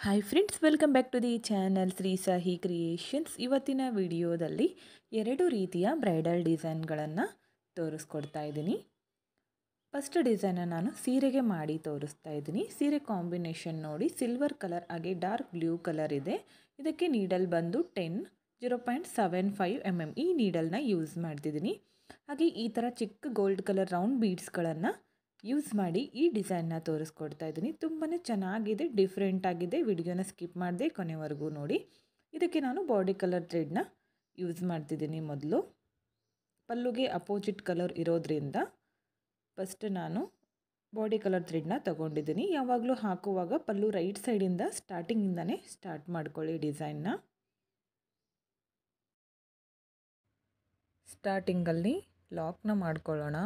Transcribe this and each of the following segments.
Hi friends, welcome back to the channel Shri Sahi creations. ಇವತ್ತಿನ ವಿಡಿಯೋದಲ್ಲಿ 2 ರೀತಿಯ ಬ್ರೈಡಲ್ ಡಿಸೈನ್ಗಳನ್ನು ತೋರಿಸ್ಕೊಡ್ತಾ ಇದ್ದೀನಿ. ಫಸ್ಟ್ ಡಿಸೈನ ನಾನು ಸೀರೆಗೆ ಮಾಡಿ ತೋರಿಸ್ತಾ ಇದ್ದೀನಿ. ಸೀರೆ ಕಾಂಬಿನೇಷನ್ ನೋಡಿ, ಸಿಲ್ವರ್ ಕಲರ್ ಹಾಗೆ ಡಾರ್ಕ್ ಬ್ಲೂ ಕಲರ್ ಇದೆ. ಇದಕ್ಕೆ ನೀಡಲ್ ಬಂದು 0.75 mm ಈ ನೀಡಲ್ನ ಯೂಸ್ ಮಾಡ್ತಿದ್ದೀನಿ. ಹಾಗೆ ಈ ಥರ ಚಿಕ್ಕ ಗೋಲ್ಡ್ ಕಲರ್ ರೌಂಡ್ ಬೀಡ್ಸ್ಗಳನ್ನು ಯೂಸ್ ಮಾಡಿ ಈ ಡಿಸೈನ್ನ ತೋರಿಸ್ಕೊಡ್ತಾ ಇದ್ದೀನಿ. ತುಂಬಾ ಚೆನ್ನಾಗಿದೆ, ಡಿಫ್ರೆಂಟ್ ಆಗಿದೆ. ವಿಡಿಯೋನ ಸ್ಕಿಪ್ ಮಾಡದೆ ಕೊನೆವರೆಗೂ ನೋಡಿ. ಇದಕ್ಕೆ ನಾನು ಬಾಡಿ ಕಲರ್ ಥ್ರೆಡ್ನ ಯೂಸ್ ಮಾಡ್ತಿದ್ದೀನಿ. ಮೊದಲು ಪಲ್ಲುಗೆ ಅಪೋಸಿಟ್ ಕಲರ್ ಇರೋದ್ರಿಂದ ಫಸ್ಟ್ ನಾನು ಬಾಡಿ ಕಲರ್ ಥ್ರೆಡ್ನ ತಗೊಂಡಿದ್ದೀನಿ. ಯಾವಾಗಲೂ ಹಾಕುವಾಗ ಪಲ್ಲು ರೈಟ್ ಸೈಡಿಂದ ಸ್ಟಾರ್ಟಿಂಗಿಂದನೇ ಸ್ಟಾರ್ಟ್ ಮಾಡ್ಕೊಳ್ಳಿ ಡಿಸೈನ್ನ. ಸ್ಟಾರ್ಟಿಂಗಲ್ಲಿ ಲಾಕ್ನ ಮಾಡ್ಕೊಳ್ಳೋಣ.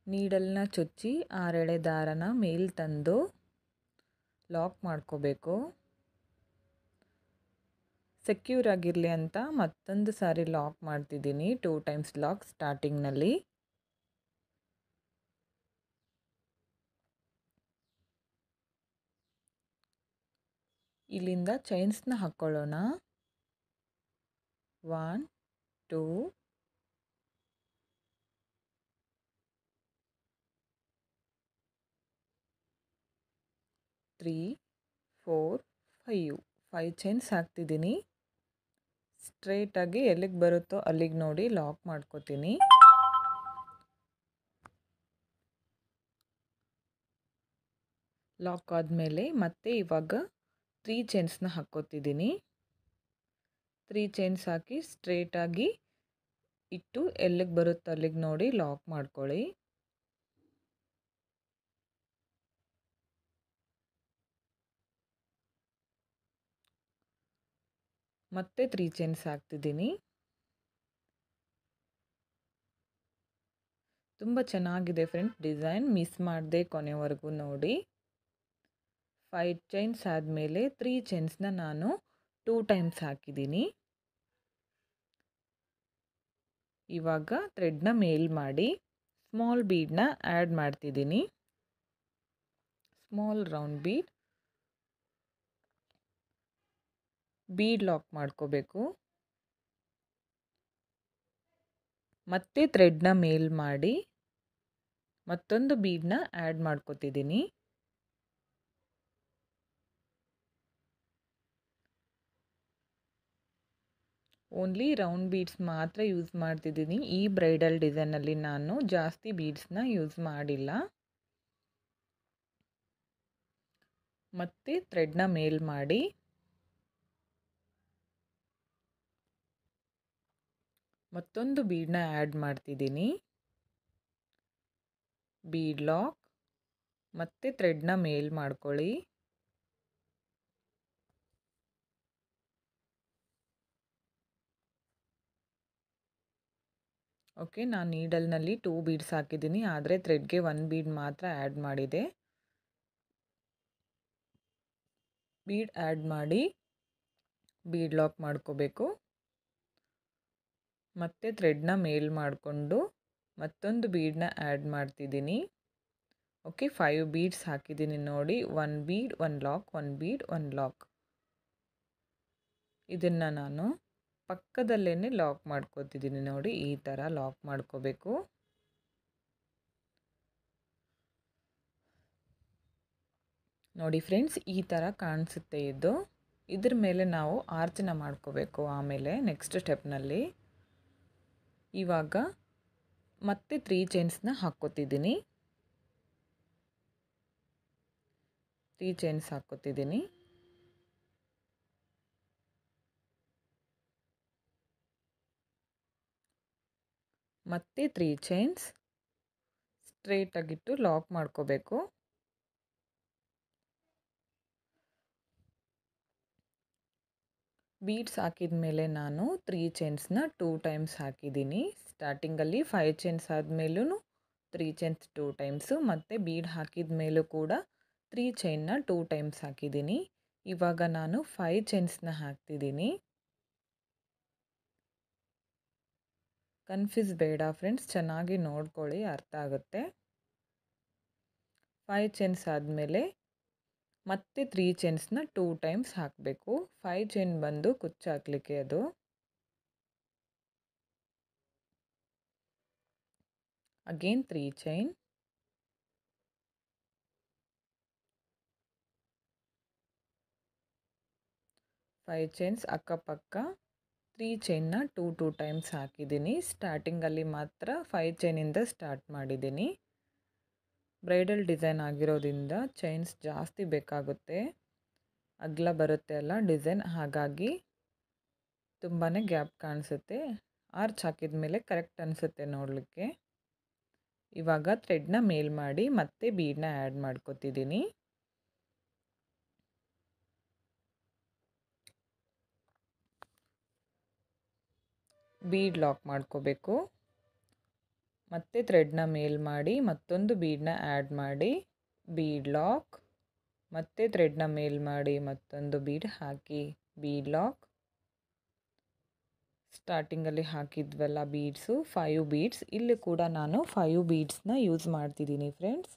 ನೀಡಲ್ನ ಚುಚ್ಚಿ 6 ಎಳೆ ದಾರನ ಮೇಲ್ ತಂದು ಲಾಕ್ ಮಾಡ್ಕೋಬೇಕು. ಸೆಕ್ಯೂರ್ ಆಗಿರಲಿ ಅಂತ ಮತ್ತೊಂದು ಸಾರಿ ಲಾಕ್ ಮಾಡ್ತಿದ್ದೀನಿ. 2 ಟೈಮ್ಸ್ ಲಾಕ್ ಸ್ಟಾರ್ಟಿಂಗ್ನಲ್ಲಿ. ಇಲ್ಲಿಂದ ಚೈನ್ಸ್ನ ಹಾಕ್ಕೊಳ್ಳೋಣ. 1 2 3 4 5 ಚೈನ್ಸ್ ಹಾಕ್ತಿದ್ದೀನಿ. ಸ್ಟ್ರೇಟಾಗಿ ಎಲ್ಲಿಗೆ ಬರುತ್ತೋ ಅಲ್ಲಿಗೆ ನೋಡಿ ಲಾಕ್ ಮಾಡ್ಕೋತೀನಿ. ಲಾಕ್ ಆದಮೇಲೆ ಮತ್ತೆ ಇವಾಗ 3 ಚೈನ್ಸ್ನ ಹಾಕ್ಕೋತಿದ್ದೀನಿ. 3 ಚೈನ್ಸ್ ಹಾಕಿ ಸ್ಟ್ರೇಟಾಗಿ ಇಟ್ಟು ಎಲ್ಲಿಗೆ ಬರುತ್ತೋ ಅಲ್ಲಿಗೆ ನೋಡಿ ಲಾಕ್ ಮಾಡ್ಕೊಳ್ಳಿ. ಮತ್ತೆ 3 ಚೈನ್ಸ್ ಹಾಕ್ತಿದ್ದೀನಿ. ತುಂಬ ಚೆನ್ನಾಗಿದೆ ಫ್ರೆಂಡ್ಸ್ ಡಿಸೈನ್, ಮಿಸ್ ಮಾಡದೆ ಕೊನೆವರೆಗೂ ನೋಡಿ. 5 ಚೈನ್ಸ್ ಆದಮೇಲೆ 3 ಚೈನ್ಸ್ನ ನಾನು 2 ಟೈಮ್ಸ್ ಹಾಕಿದ್ದೀನಿ. ಇವಾಗ ಥ್ರೆಡ್ನ ಮೇಲ್ ಮಾಡಿ ಸ್ಮಾಲ್ ಬೀಡ್ನ ಆ್ಯಡ್ ಮಾಡ್ತಿದ್ದೀನಿ. ಸ್ಮಾಲ್ ರೌಂಡ್ ಬೀಡ್ ಲಾಕ್ ಮಾಡ್ಕೋಬೇಕು. ಮತ್ತೆ ಥ್ರೆಡ್ನ ಮೇಲ್ ಮಾಡಿ ಮತ್ತೊಂದು ಬೀಡ್ನ ಆ್ಯಡ್ ಮಾಡ್ಕೋತಿದ್ದೀನಿ. ಓನ್ಲಿ ರೌಂಡ್ ಬೀಡ್ಸ್ ಮಾತ್ರ ಯೂಸ್ ಮಾಡ್ತಿದ್ದೀನಿ. ಈ ಬ್ರೈಡಲ್ ಡಿಸೈನಲ್ಲಿ ನಾನು ಜಾಸ್ತಿ ಬೀಡ್ಸ್ನ ಯೂಸ್ ಮಾಡಿಲ್ಲ. ಮತ್ತೆ ಥ್ರೆಡ್ನ ಮೇಲ್ ಮಾಡಿ ಮತ್ತೊಂದು ಬೀಡ್ನ ಆ್ಯಡ್ ಮಾಡ್ತಿದ್ದೀನಿ. ಬೀಡ್ ಲಾಕ್ ಮತ್ತೆ ಥ್ರೆಡ್ನ ಮೇಲ್ ಮಾಡ್ಕೊಳ್ಳಿ. ಓಕೆ, ನಾನು ನೀಡಲ್ನಲ್ಲಿ 2 ಬೀಡ್ಸ್ ಹಾಕಿದ್ದೀನಿ, ಆದರೆ ಥ್ರೆಡ್ಗೆ 1 ಬೀಡ್ ಮಾತ್ರ ಆ್ಯಡ್ ಮಾಡಿದೆ. ಬೀಡ್ ಆ್ಯಡ್ ಮಾಡಿ ಬೀಡ್ ಲಾಕ್ ಮಾಡ್ಕೋಬೇಕು. ಮತ್ತೆ ಥ್ರೆಡ್ನ ಮೇಲ್ ಮಾಡಿಕೊಂಡು ಮತ್ತೊಂದು ಬೀಡ್ನ ಆ್ಯಡ್ ಮಾಡ್ತಿದ್ದೀನಿ. ಓಕೆ, 5 ಬೀಡ್ಸ್ ಹಾಕಿದ್ದೀನಿ ನೋಡಿ. 1 ಬೀಡ್ 1 ಲಾಕ್, 1 ಬೀಡ್ 1 ಲಾಕ್. ಇದನ್ನು ನಾನು ಪಕ್ಕದಲ್ಲೇ ಲಾಕ್ ಮಾಡ್ಕೋತಿದ್ದೀನಿ ನೋಡಿ. ಈ ಥರ ಲಾಕ್ ಮಾಡ್ಕೋಬೇಕು. ನೋಡಿ ಫ್ರೆಂಡ್ಸ್, ಈ ಥರ ಕಾಣಿಸುತ್ತೆ ಇದು. ಇದ್ರ ಮೇಲೆ ನಾವು ಆರ್ಚನ್ನ ಮಾಡ್ಕೋಬೇಕು. ಆಮೇಲೆ ನೆಕ್ಸ್ಟ್ ಸ್ಟೆಪ್ನಲ್ಲಿ ಇವಾಗ ಮತ್ತೆ 3 ಚೈನ್ಸ್ನ ಹಾಕ್ಕೋತಿದ್ದೀನಿ. 3 ಚೈನ್ಸ್ ಹಾಕ್ಕೋತಿದ್ದೀನಿ. ಮತ್ತೆ 3 ಚೈನ್ಸ್ ಸ್ಟ್ರೇಟಾಗಿಟ್ಟು ಲಾಕ್ ಮಾಡ್ಕೋಬೇಕು. ಬೀಡ್ಸ್ ಹಾಕಿದ ಮೇಲೆ ನಾನು 3 ಚೈನ್ಸ್ನ 2 ಟೈಮ್ಸ್ ಹಾಕಿದ್ದೀನಿ. ಸ್ಟಾರ್ಟಿಂಗಲ್ಲಿ 5 ಚೈನ್ಸ್ ಆದಮೇಲೂ 3 ಚೈನ್ಸ್ 2 ಟೈಮ್ಸು, ಮತ್ತು ಬೀಡ್ ಹಾಕಿದ ಮೇಲೂ ಕೂಡ 3 ಚೈನ್ನ 2 ಟೈಮ್ಸ್ ಹಾಕಿದ್ದೀನಿ. ಇವಾಗ ನಾನು 5 ಚೈನ್ಸ್ನ ಹಾಕ್ತಿದ್ದೀನಿ. ಕನ್ಫ್ಯೂಸ್ ಬೇಡ ಫ್ರೆಂಡ್ಸ್, ಚೆನ್ನಾಗಿ ನೋಡ್ಕೊಳ್ಳಿ, ಅರ್ಥ ಆಗುತ್ತೆ. 5 ಚೈನ್ಸ್ ಆದಮೇಲೆ ಮತ್ತೆ 3 ಚೈನ್ಸ್ನ 2 ಟೈಮ್ಸ್ ಹಾಕಬೇಕು. 5 ಚೈನ್ ಬಂದು ಕುಚ್ಚು ಹಾಕಲಿಕ್ಕೆ ಅದು. ಅಗೇನ್ 3 ಚೈನ್, 5 ಚೈನ್ಸ್ ಅಕ್ಕಪಕ್ಕ 3 ಚೈನ್ನ 2 ಟೈಮ್ಸ್ ಹಾಕಿದ್ದೀನಿ. ಸ್ಟಾರ್ಟಿಂಗಲ್ಲಿ ಮಾತ್ರ 5 ಚೈನಿಂದ ಸ್ಟಾರ್ಟ್ ಮಾಡಿದ್ದೀನಿ. ಬ್ರೈಡಲ್ ಡಿಸೈನ್ ಆಗಿರೋದ್ರಿಂದ ಚೈನ್ಸ್ ಜಾಸ್ತಿ ಬೇಕಾಗುತ್ತೆ, ಅಗಲ ಬರುತ್ತೆ ಅಲ್ಲ ಡಿಸೈನ್, ಹಾಗಾಗಿ ತುಂಬಾ ಗ್ಯಾಪ್ ಕಾಣಿಸುತ್ತೆ. ಆರ್ಚ್ ಹಾಕಿದ ಮೇಲೆ ಕರೆಕ್ಟ್ ಅನಿಸುತ್ತೆ ನೋಡಲಿಕ್ಕೆ. ಇವಾಗ ಥ್ರೆಡ್ನ ಮೇಲ್ ಮಾಡಿ ಮತ್ತೆ ಬೀಡನ್ನ ಆ್ಯಡ್ ಮಾಡ್ಕೊತಿದ್ದೀನಿ. ಬೀಡ್ ಲಾಕ್ ಮಾಡ್ಕೋಬೇಕು. ಮತ್ತೆ ಥ್ರೆಡ್ನ ಮೇಲ್ ಮಾಡಿ ಮತ್ತೊಂದು ಬೀಡನ್ನ ಆ್ಯಡ್ ಮಾಡಿ ಬೀಡ್ ಲಾಕ್, ಮತ್ತೆ ಥ್ರೆಡ್ನ ಮೇಲ್ ಮಾಡಿ ಮತ್ತೊಂದು ಬೀಡ್ ಹಾಕಿ ಬೀಡ್ ಲಾಕ್. ಸ್ಟಾರ್ಟಿಂಗಲ್ಲಿ ಹಾಕಿದ್ವಲ್ಲ ಬೀಡ್ಸು 5 ಬೀಡ್ಸ್, ಇಲ್ಲಿ ಕೂಡ ನಾನು 5 ಬೀಡ್ಸ್ನ ಯೂಸ್ ಮಾಡ್ತಿದ್ದೀನಿ ಫ್ರೆಂಡ್ಸ್.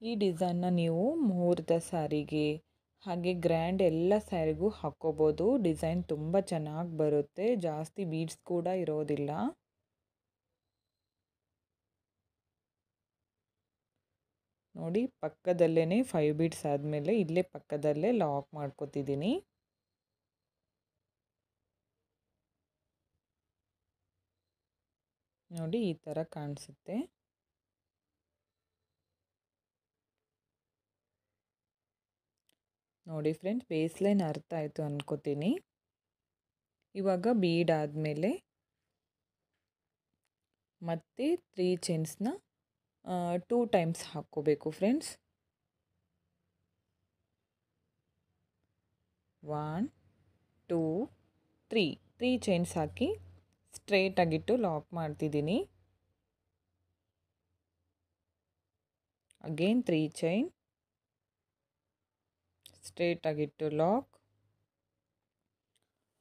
ಈ ಡಿಸೈನ್ನ ನೀವು ಮುಹೂರ್ತ ಸ್ಯಾರಿಗೆ ಹಾಗೆ ಗ್ರ್ಯಾಂಡ್ ಎಲ್ಲ ಸ್ಯಾರಿಗೂ ಹಾಕ್ಕೋಬೋದು. ಡಿಸೈನ್ ತುಂಬ ಚೆನ್ನಾಗಿ ಬರುತ್ತೆ, ಜಾಸ್ತಿ ಬೀಡ್ಸ್ ಕೂಡ ಇರೋದಿಲ್ಲ. ನೋಡಿ, ಪಕ್ಕದಲ್ಲೇ 5 ಬೀಡ್ಸ್ ಆದಮೇಲೆ ಇಲ್ಲೇ ಪಕ್ಕದಲ್ಲೇ ಲಾಕ್ ಮಾಡ್ಕೊತಿದ್ದೀನಿ. ನೋಡಿ, ಈ ಥರ ಕಾಣಿಸುತ್ತೆ. ನೋಡಿ ಫ್ರೆಂಡ್ಸ್, ಬೇಸ್ ಲೈನ್ ಅರ್ಥ ಆಯಿತು ಅನ್ಕೋತೀನಿ. ಇವಾಗ ಬೀಡ್ ಆದಮೇಲೆ ಮತ್ತೆ 3 ಚೈನ್ಸ್ನ 2 ಟೈಮ್ಸ್ ಹಾಕ್ಕೋಬೇಕು ಫ್ರೆಂಡ್ಸ್. 1 2 3 ಚೈನ್ಸ್ ಹಾಕಿ ಸ್ಟ್ರೇಟಾಗಿಟ್ಟು ಲಾಕ್ ಮಾಡ್ತಿದ್ದೀನಿ. ಅಗೇನ್ 3 ಚೈನ್, ಸ್ಟ್ರೇಟಾಗಿಟ್ಟು ಲಾಕ್,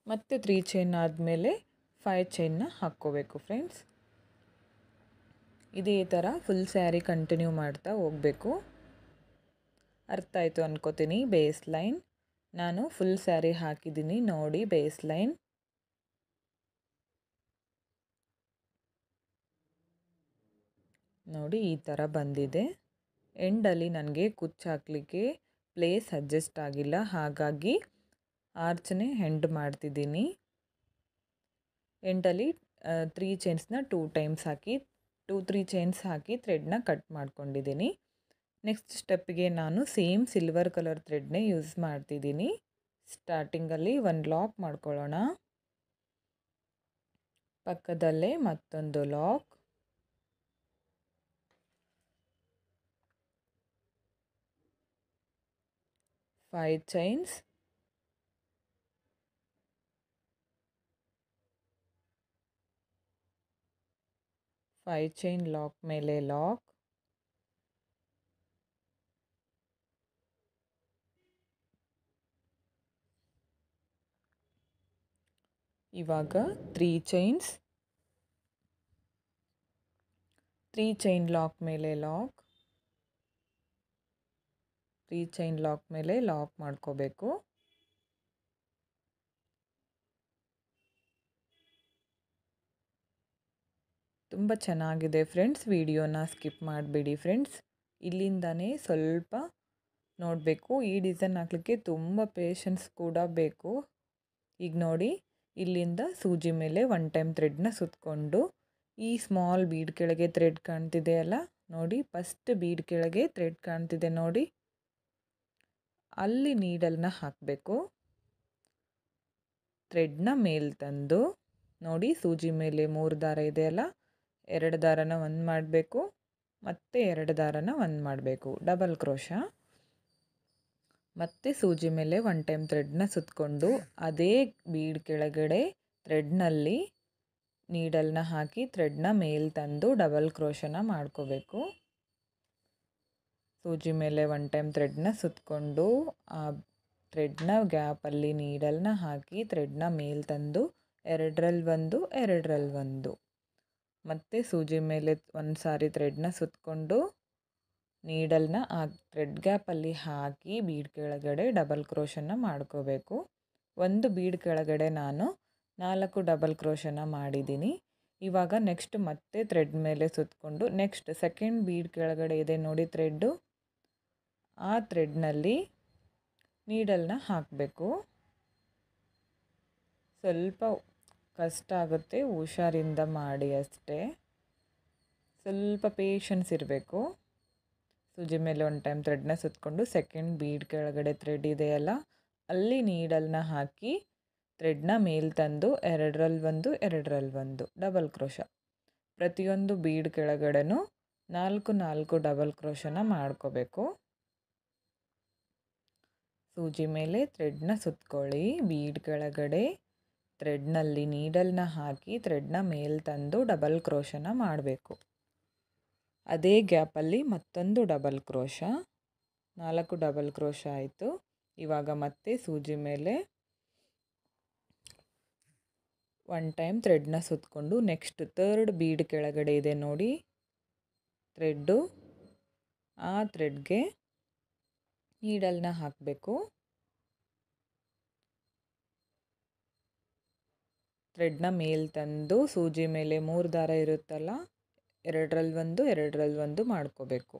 ಮತ್ತು 3 ಚೈನ್ ಆದಮೇಲೆ 5 ಚೈನ್ನ ಹಾಕ್ಕೋಬೇಕು ಫ್ರೆಂಡ್ಸ್. ಇದೇ ಥರ ಫುಲ್ ಸ್ಯಾರಿ ಕಂಟಿನ್ಯೂ ಮಾಡ್ತಾ ಹೋಗಬೇಕು. ಅರ್ಥ ಆಯಿತು ಅನ್ಕೋತೀನಿ. ಬೇಸ್ ಲೈನ್ ನಾನು ಫುಲ್ ಸ್ಯಾರಿ ಹಾಕಿದ್ದೀನಿ ನೋಡಿ. ಬೇಸ್ ಲೈನ್ ನೋಡಿ ಈ ಥರ ಬಂದಿದೆ. ಎಂಡಲ್ಲಿ ನನಗೆ ಕುಚ್ಚು ಹಾಕಲಿಕ್ಕೆ ಪ್ಲೇಸ್ ಅಡ್ಜಸ್ಟ್ ಆಗಿಲ್ಲ, ಹಾಗಾಗಿ ಆರ್ಚನೆ ಎಂಡ್ ಮಾಡ್ತಿದ್ದೀನಿ. ಎಂಡಲ್ಲಿ 3 ಚೈನ್ಸ್ನ 2 ಟೈಮ್ಸ್ ಹಾಕಿ 2-3 ಚೈನ್ಸ್ ಹಾಕಿ ಥ್ರೆಡ್ನ ಕಟ್ ಮಾಡ್ಕೊಂಡಿದ್ದೀನಿ. ನೆಕ್ಸ್ಟ್ ಸ್ಟೆಪ್ಗೆ ನಾನು ಸೇಮ್ ಸಿಲ್ವರ್ ಕಲರ್ ಥ್ರೆಡ್ನೇ ಯೂಸ್ ಮಾಡ್ತಿದ್ದೀನಿ. ಸ್ಟಾರ್ಟಿಂಗಲ್ಲಿ ಒಂದು ಲಾಕ್ ಮಾಡ್ಕೊಳ್ಳೋಣ, ಪಕ್ಕದಲ್ಲೇ ಮತ್ತೊಂದು lock, five chains, five chain lock ಮೇಲೆ ಲಾಕ್, ಇವಾಗ 3 ಚೈನ್ಸ್, 3 ಚೈನ್ ಲಾಕ್ ಮೇಲೆ ಲಾಕ್, 3 ಚೈನ್ ಲಾಕ್ ಮೇಲೆ ಲಾಕ್ ಮಾಡ್ಕೋಬೇಕು. ತುಂಬ ಚೆನ್ನಾಗಿದೆ ಫ್ರೆಂಡ್ಸ್, ವಿಡಿಯೋನ ಸ್ಕಿಪ್ ಮಾಡಿಬಿಡಿ ಫ್ರೆಂಡ್ಸ್. ಇಲ್ಲಿಂದನೇ ಸ್ವಲ್ಪ ನೋಡಬೇಕು. ಈ ಡಿಸೈನ್ ಹಾಕಲಿಕ್ಕೆ ತುಂಬ ಪೇಷನ್ಸ್ ಕೂಡ ಬೇಕು. ಈಗ ನೋಡಿ, ಇಲ್ಲಿಂದ ಸೂಜಿ ಮೇಲೆ 1 ಟೈಮ್ ಥ್ರೆಡ್ನ ಸುತ್ತಕೊಂಡು ಈ ಸ್ಮಾಲ್ ಬೀಡ್ ಕೆಳಗೆ ಥ್ರೆಡ್ ಕಾಣ್ತಿದೆ ಅಲ್ಲ ನೋಡಿ, ಫಸ್ಟ್ ಬೀಡ್ ಕೆಳಗೆ ಥ್ರೆಡ್ ಕಾಣ್ತಿದೆ ನೋಡಿ, ಅಲ್ಲಿ ನೀಡಲ್ನ ಹಾಕಬೇಕು. ಥ್ರೆಡ್ನ ಮೇಲೆ ತಂದು ನೋಡಿ, ಸೂಜಿ ಮೇಲೆ 3 ದಾರ ಇದೆಯಲ್ಲ, 2 ದಾರನ ಒಂದು ಮಾಡಬೇಕು, ಮತ್ತು 2 ದಾರನ ಒಂದು ಮಾಡಬೇಕು, ಡಬಲ್ ಕ್ರೋಶ. ಮತ್ತು ಸೂಜಿ ಮೇಲೆ 1 ಟೈಮ್ ಥ್ರೆಡ್ನ ಸುತ್ತಕೊಂಡು ಅದೇ ಬೀಡ್ ಕೆಳಗಡೆ ಥ್ರೆಡ್ನಲ್ಲಿ ನೀಡಲ್ನ ಹಾಕಿ ಥ್ರೆಡ್ನ ಮೇಲೆ ತಂದು ಡಬಲ್ ಕ್ರೋಶನ ಮಾಡ್ಕೋಬೇಕು. ಸೂಜಿ ಮೇಲೆ 1 ಟೈಮ್ ಥ್ರೆಡ್ನ ಸುತ್ತಕೊಂಡು ಆ ಥ್ರೆಡ್ನ ಗ್ಯಾಪಲ್ಲಿ ನೀಡಲ್ನ ಹಾಕಿ ಥ್ರೆಡ್ನ ಮೇಲೆ ತಂದು 2ರಲ್ಲಿ ಒಂದು 2ರಲ್ಲಿ ಒಂದು ಮತ್ತೆ ಸೂಜಿ ಮೇಲೆ ಒಂದು ಸಾರಿ ಥ್ರೆಡ್ನ ಸುತ್ತಕೊಂಡು ನೀಡಲ್ನ ಆ ಥ್ರೆಡ್ ಗ್ಯಾಪಲ್ಲಿ ಹಾಕಿ ಬೀಡ್ ಕೆಳಗಡೆ ಡಬಲ್ ಕ್ರೋಶನ್ನು ಮಾಡ್ಕೋಬೇಕು. ಒಂದು ಬೀಡ್ ಕೆಳಗಡೆ ನಾನು 4 ಡಬಲ್ ಕ್ರೋಶನ್ನು ಮಾಡಿದ್ದೀನಿ. ಇವಾಗ ನೆಕ್ಸ್ಟ್ ಮತ್ತೆ ಥ್ರೆಡ್ ಮೇಲೆ ಸುತ್ತಕೊಂಡು ನೆಕ್ಸ್ಟ್ ಸೆಕೆಂಡ್ ಬೀಡ್ ಕೆಳಗಡೆ ಇದೆ ನೋಡಿ ಥ್ರೆಡ್ಡು, ಆ ಥ್ರೆಡ್ನಲ್ಲಿ ನೀಡಲ್ನ ಹಾಕಬೇಕು. ಸ್ವಲ್ಪ ಕಷ್ಟ ಆಗುತ್ತೆ, ಹುಷಾರಿಂದ ಮಾಡಿ ಅಷ್ಟೇ, ಸ್ವಲ್ಪ ಪೇಷನ್ಸ್ ಇರಬೇಕು. ಸೂಜಿ ಮೇಲೆ ಒಂದು ಟೈಮ್ ಥ್ರೆಡ್ನ ಸುತ್ತಕೊಂಡು ಸೆಕೆಂಡ್ ಬೀಡ್ ಕೆಳಗಡೆ ಥ್ರೆಡ್ ಇದೆಯಲ್ಲ ಅಲ್ಲಿ ನೀಡಲ್ನ ಹಾಕಿ ಥ್ರೆಡ್ನ ಮೇಲೆ ತಂದು ಎರಡರಲ್ಲಿ ಒಂದು ಡಬಲ್ ಕ್ರೋಶ. ಪ್ರತಿಯೊಂದು ಬೀಡ್ ಕೆಳಗಡೆನೂ 4 ಡಬಲ್ ಕ್ರೋಶನ ಮಾಡ್ಕೋಬೇಕು. ಸೂಜಿ ಮೇಲೆ ಥ್ರೆಡ್ನ ಸುತ್ತಕೊಳ್ಳಿ, ಬೀಡ್ ಕೆಳಗಡೆ ಥ್ರೆಡ್ನಲ್ಲಿ ನೀಡಲ್ನ ಹಾಕಿ ಥ್ರೆಡ್ನ ಮೇಲೆ ತಂದು ಡಬಲ್ ಕ್ರೋಶನ ಮಾಡಬೇಕು. ಅದೇ ಗ್ಯಾಪಲ್ಲಿ ಮತ್ತೊಂದು ಡಬಲ್ ಕ್ರೋಶ, 4 ಡಬಲ್ ಕ್ರೋಶ ಆಯಿತು. ಇವಾಗ ಮತ್ತೆ ಸೂಜಿ ಮೇಲೆ ಒಂದು ಟೈಮ್ ಥ್ರೆಡ್ನ ಸುತ್ತಕೊಂಡು ನೆಕ್ಸ್ಟ್ ಥರ್ಡ್ ಬೀಡ್ ಕೆಳಗಡೆ ಇದೆ ನೋಡಿ ಥ್ರೆಡ್ಡು, ಆ ಥ್ರೆಡ್ಗೆ ನೀಡಲ್ನ ಹಾಕಬೇಕು. ಥ್ರೆಡ್ನ ಮೇಲೆ ತಂದು ಸೂಜಿ ಮೇಲೆ 3 ದಾರ ಇರುತ್ತಲ್ಲ ಎರಡರಲ್ಲಿ ಒಂದು ಮಾಡ್ಕೋಬೇಕು.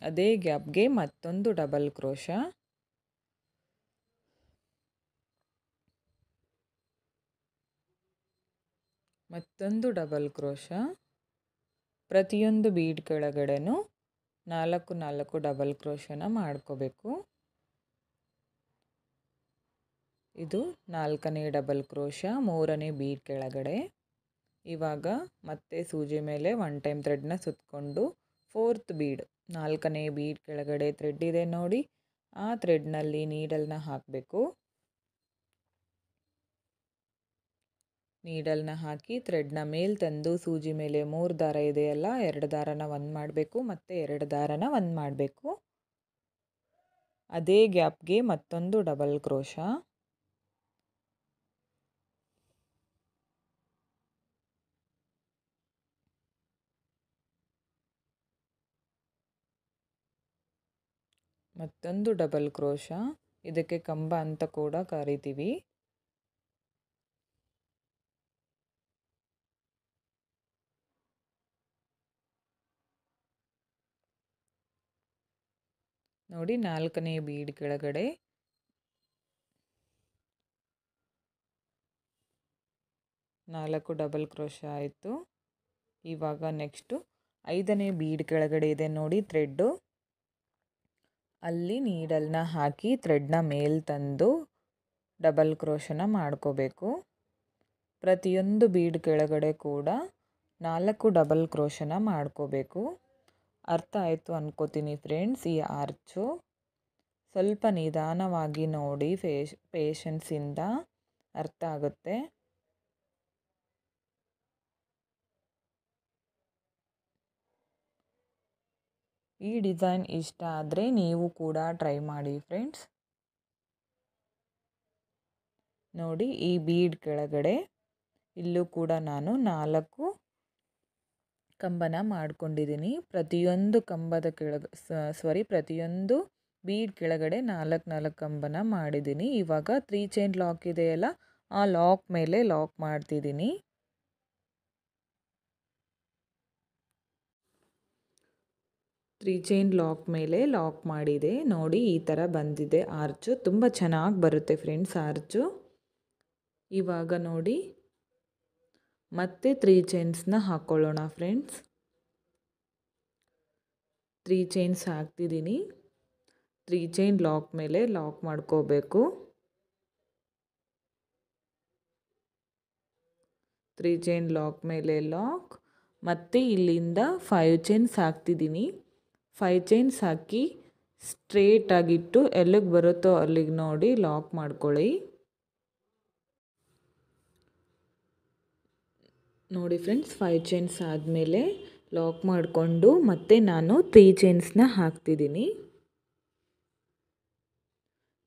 ಅದೇ ಗ್ಯಾಪ್ಗೆ ಮತ್ತೊಂದು ಡಬಲ್ ಕ್ರೋಶ, ಮತ್ತೊಂದು ಡಬಲ್ ಕ್ರೋಶ, ಪ್ರತಿಯೊಂದು ಬೀಡ್ ಕೆಳಗಡೆನೂ 4 ಡಬಲ್ ಕ್ರೋಶನ ಮಾಡ್ಕೋಬೇಕು. ಇದು 4ನೇ ಡಬಲ್ ಕ್ರೋಶ, 3ನೇ ಬೀಡ್ ಕೆಳಗಡೆ. ಇವಾಗ ಮತ್ತೆ ಸೂಜಿ ಮೇಲೆ ಒಂದು ಟೈಮ್ ಥ್ರೆಡ್ನ ಸುತ್ತಕೊಂಡು ಫೋರ್ತ್ ಬೀಡ್ 4ನೇ ಬೀಡ್ ಕೆಳಗಡೆ ಥ್ರೆಡ್ ಇದೆ ನೋಡಿ, ಆ ಥ್ರೆಡ್ನಲ್ಲಿ ನೀಡಲ್ನ ಹಾಕಬೇಕು. ನೀಡಲ್ನ ಹಾಕಿ ಥ್ರೆಡ್ನ ಮೇಲೆ ತಂದು ಸೂಜಿ ಮೇಲೆ 3 ದಾರ ಇದೆಯಲ್ಲ 2 ದಾರನ ಒಂದು ಮಾಡಬೇಕು ಮತ್ತು 2 ದಾರನ ಒಂದು ಮಾಡಬೇಕು. ಅದೇ ಗ್ಯಾಪ್ಗೆ ಮತ್ತೊಂದು ಡಬಲ್ ಕ್ರೋಶ, ಮತ್ತೊಂದು ಡಬಲ್ ಕ್ರೋಶ, ಇದಕ್ಕೆ ಕಂಬ ಅಂತ ಕೂಡ ಕರಿತೀವಿ. ನೋಡಿ 4ನೇ ಬೀಡ್ ಕೆಳಗಡೆ 4 ಡಬಲ್ ಕ್ರೋಶ ಆಯಿತು. ಇವಾಗ ನೆಕ್ಸ್ಟು 5ನೇ ಬೀಡ್ ಕೆಳಗಡೆ ಇದೆ ನೋಡಿ ಥ್ರೆಡ್ಡು, ಅಲ್ಲಿ ನೀಡಲ್ನ ಹಾಕಿ ಥ್ರೆಡ್ನ ಮೇಲೆ ತಂದು ಡಬಲ್ ಕ್ರೋಶನ ಮಾಡ್ಕೋಬೇಕು. ಪ್ರತಿಯೊಂದು ಬೀಡ್ ಕೆಳಗಡೆ ಕೂಡ 4 ಡಬಲ್ ಕ್ರೋಶನ ಮಾಡ್ಕೋಬೇಕು. ಅರ್ಥ ಆಯಿತು ಅನ್ಕೋತೀನಿ ಫ್ರೆಂಡ್ಸ್. ಈ ಆರ್ಚು ಸ್ವಲ್ಪ ನಿಧಾನವಾಗಿ ನೋಡಿ, ಪೇಷನ್ಸಿಂದ ಅರ್ಥ ಆಗುತ್ತೆ. ಈ ಡಿಸೈನ್ ಇಷ್ಟ ಆದರೆ ನೀವು ಕೂಡ ಟ್ರೈ ಮಾಡಿ ಫ್ರೆಂಡ್ಸ್. ನೋಡಿ ಈ ಬೀಡ್ ಕೆಳಗಡೆ ಇಲ್ಲೂ ಕೂಡ ನಾನು 4 ಕಂಬನ ಮಾಡ್ಕೊಂಡಿದ್ದೀನಿ. ಪ್ರತಿಯೊಂದು ಕಂಬದ ಪ್ರತಿಯೊಂದು ಬೀಡ್ ಕೆಳಗಡೆ 4 ಕಂಬನ ಮಾಡಿದ್ದೀನಿ. ಇವಾಗ 3 ಚೈನ್ ಲಾಕ್ ಇದೆಯಲ್ಲ, ಆ ಲಾಕ್ ಮೇಲೆ ಲಾಕ್ ಮಾಡ್ತಿದ್ದೀನಿ. ತ್ರೀ ಚೈನ್ ಲಾಕ್ ಮೇಲೆ ಲಾಕ್ ಮಾಡಿದೆ. ನೋಡಿ ಈ ಥರ ಬಂದಿದೆ ಆರ್ಚು, ತುಂಬ ಚೆನ್ನಾಗಿ ಬರುತ್ತೆ ಫ್ರೆಂಡ್ಸ್ ಆರ್ಚು. ಇವಾಗ ನೋಡಿ ಮತ್ತೆ 3 ಚೈನ್ಸ್ನ ಹಾಕ್ಕೊಳ್ಳೋಣ ಫ್ರೆಂಡ್ಸ್. 3 ಚೈನ್ಸ್ ಹಾಕ್ತಿದ್ದೀನಿ. 3 ಚೈನ್ ಲಾಕ್ ಮೇಲೆ ಲಾಕ್ ಮಾಡ್ಕೋಬೇಕು. 3 ಚೈನ್ ಲಾಕ್ ಮೇಲೆ ಲಾಕ್, ಮತ್ತು ಇಲ್ಲಿಂದ 5 ಚೈನ್ಸ್ ಹಾಕ್ತಿದ್ದೀನಿ. 5 ಚೈನ್ಸ್ ಹಾಕಿ ಸ್ಟ್ರೇಟಾಗಿಟ್ಟು ಎಲ್ಲಿಗೆ ಬರುತ್ತೋ ಅಲ್ಲಿಗೆ ನೋಡಿ ಲಾಕ್ ಮಾಡ್ಕೊಳ್ಳಿ. ನೋಡಿ ಫ್ರೆಂಡ್ಸ್, 5 ಚೈನ್ಸ್ ಆದಮೇಲೆ ಲಾಕ್ ಮಾಡಿಕೊಂಡು ಮತ್ತೆ ನಾನು 3 ಚೈನ್ಸ್ನ ಹಾಕ್ತಿದ್ದೀನಿ.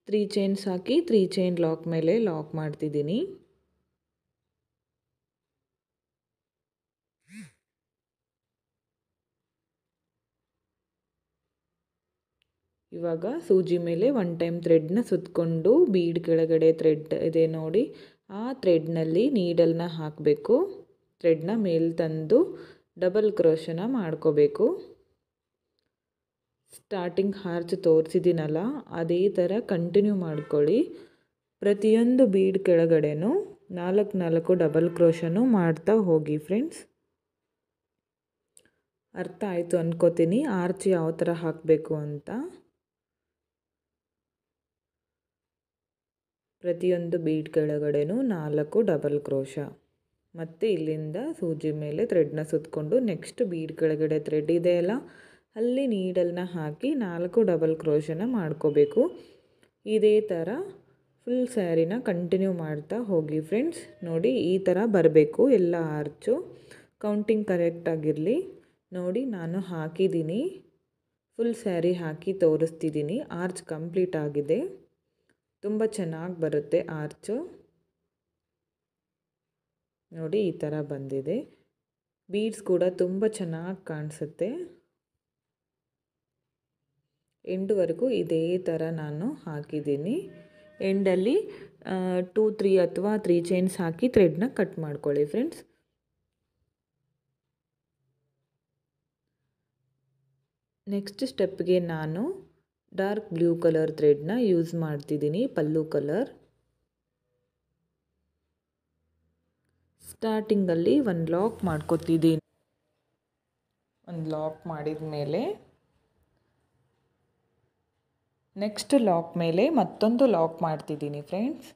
3 ಚೈನ್ಸ್ ಹಾಕಿ 3 ಚೈನ್ ಲಾಕ್ ಮೇಲೆ ಲಾಕ್ ಮಾಡ್ತಿದ್ದೀನಿ. ಇವಾಗ ಸೂಜಿ ಮೇಲೆ ಒನ್ ಟೈಮ್ ಥ್ರೆಡ್ನ ಸುತ್ತಕೊಂಡು ಬೀಡ್ ಕೆಳಗಡೆ ಥ್ರೆಡ್ ಇದೆ ನೋಡಿ, ಆ ಥ್ರೆಡ್ನಲ್ಲಿ ನೀಡಲ್ನ ಹಾಕಬೇಕು. ಥ್ರೆಡ್ನ ಮೇಲೆ ತಂದು ಡಬಲ್ ಕ್ರೋಶನ ಮಾಡ್ಕೋಬೇಕು. ಸ್ಟಾರ್ಟಿಂಗ್ ಆರ್ಚ್ ತೋರಿಸಿದ್ದೀನಲ್ಲ, ಅದೇ ಥರ ಕಂಟಿನ್ಯೂ ಮಾಡ್ಕೊಳ್ಳಿ. ಪ್ರತಿಯೊಂದು ಬೀಡ್ ಕೆಳಗಡೆನೂ 4 ಡಬಲ್ ಕ್ರೋಶನು ಮಾಡ್ತಾ ಹೋಗಿ ಫ್ರೆಂಡ್ಸ್. ಅರ್ಥ ಆಯಿತು ಅನ್ಕೋತೀನಿ ಆರ್ಚ್ ಯಾವ ಥರ ಹಾಕಬೇಕು ಅಂತ. ಪ್ರತಿಯೊಂದು ಬೀಡ್ ಕೆಳಗಡೆನೂ 4 ಡಬಲ್ ಕ್ರೋಶ. ಮತ್ತು ಇಲ್ಲಿಂದ ಸೂಜಿ ಮೇಲೆ ಥ್ರೆಡ್ನ ಸುತ್ತಕೊಂಡು ನೆಕ್ಸ್ಟ್ ಬೀಡ್ ಕೆಳಗಡೆ ಥ್ರೆಡ್ ಇದೆಯಲ್ಲ, ಅಲ್ಲಿ ನೀಡಲ್ನ ಹಾಕಿ 4 ಡಬಲ್ ಕ್ರೋಶನ ಮಾಡ್ಕೋಬೇಕು. ಇದೇ ಥರ ಫುಲ್ ಸ್ಯಾರಿನ ಕಂಟಿನ್ಯೂ ಮಾಡ್ತಾ ಹೋಗಿ ಫ್ರೆಂಡ್ಸ್. ನೋಡಿ ಈ ಥರ ಬರಬೇಕು ಎಲ್ಲ ಆರ್ಚು. ಕೌಂಟಿಂಗ್ ಕರೆಕ್ಟಾಗಿರಲಿ. ನೋಡಿ ನಾನು ಹಾಕಿದ್ದೀನಿ, ಫುಲ್ ಸ್ಯಾರಿ ಹಾಕಿ ತೋರಿಸ್ತಿದ್ದೀನಿ. ಆರ್ಚ್ ಕಂಪ್ಲೀಟ್ ಆಗಿದೆ. ತುಂಬ ಚೆನ್ನಾಗಿ ಬರುತ್ತೆ ಆರ್ಚು. ನೋಡಿ ಈ ಥರ ಬಂದಿದೆ. ಬೀಡ್ಸ್ ಕೂಡ ತುಂಬ ಚೆನ್ನಾಗಿ ಕಾಣಿಸುತ್ತೆ. ಎಂಡ್ವರೆಗೂ ಇದೇ ಥರ ನಾನು ಹಾಕಿದ್ದೀನಿ. ಎಂಡಲ್ಲಿ 2-3 ಅಥವಾ 3 ಚೈನ್ಸ್ ಹಾಕಿ ಥ್ರೆಡ್ನ ಕಟ್ ಮಾಡ್ಕೊಳ್ಳಿ ಫ್ರೆಂಡ್ಸ್. ನೆಕ್ಸ್ಟ್ ಸ್ಟೆಪ್ಗೆ ನಾನು ಡಾರ್ಕ್ ಬ್ಲೂ ಕಲರ್ ಥ್ರೆಡ್ನ ಯೂಸ್ ಮಾಡ್ತಿದ್ದೀನಿ, ಪಲ್ಲು ಕಲರ್. ಸ್ಟಾರ್ಟಿಂಗಲ್ಲಿ ಒಂದು ಲಾಕ್ ಮಾಡ್ಕೊತಿದ್ದೀನಿ. ಒಂದು ಲಾಕ್ ಮಾಡಿದ ಮೇಲೆ ನೆಕ್ಸ್ಟ್ ಲಾಕ್ ಮೇಲೆ ಮತ್ತೊಂದು ಲಾಕ್ ಮಾಡ್ತಿದ್ದೀನಿ ಫ್ರೆಂಡ್ಸ್.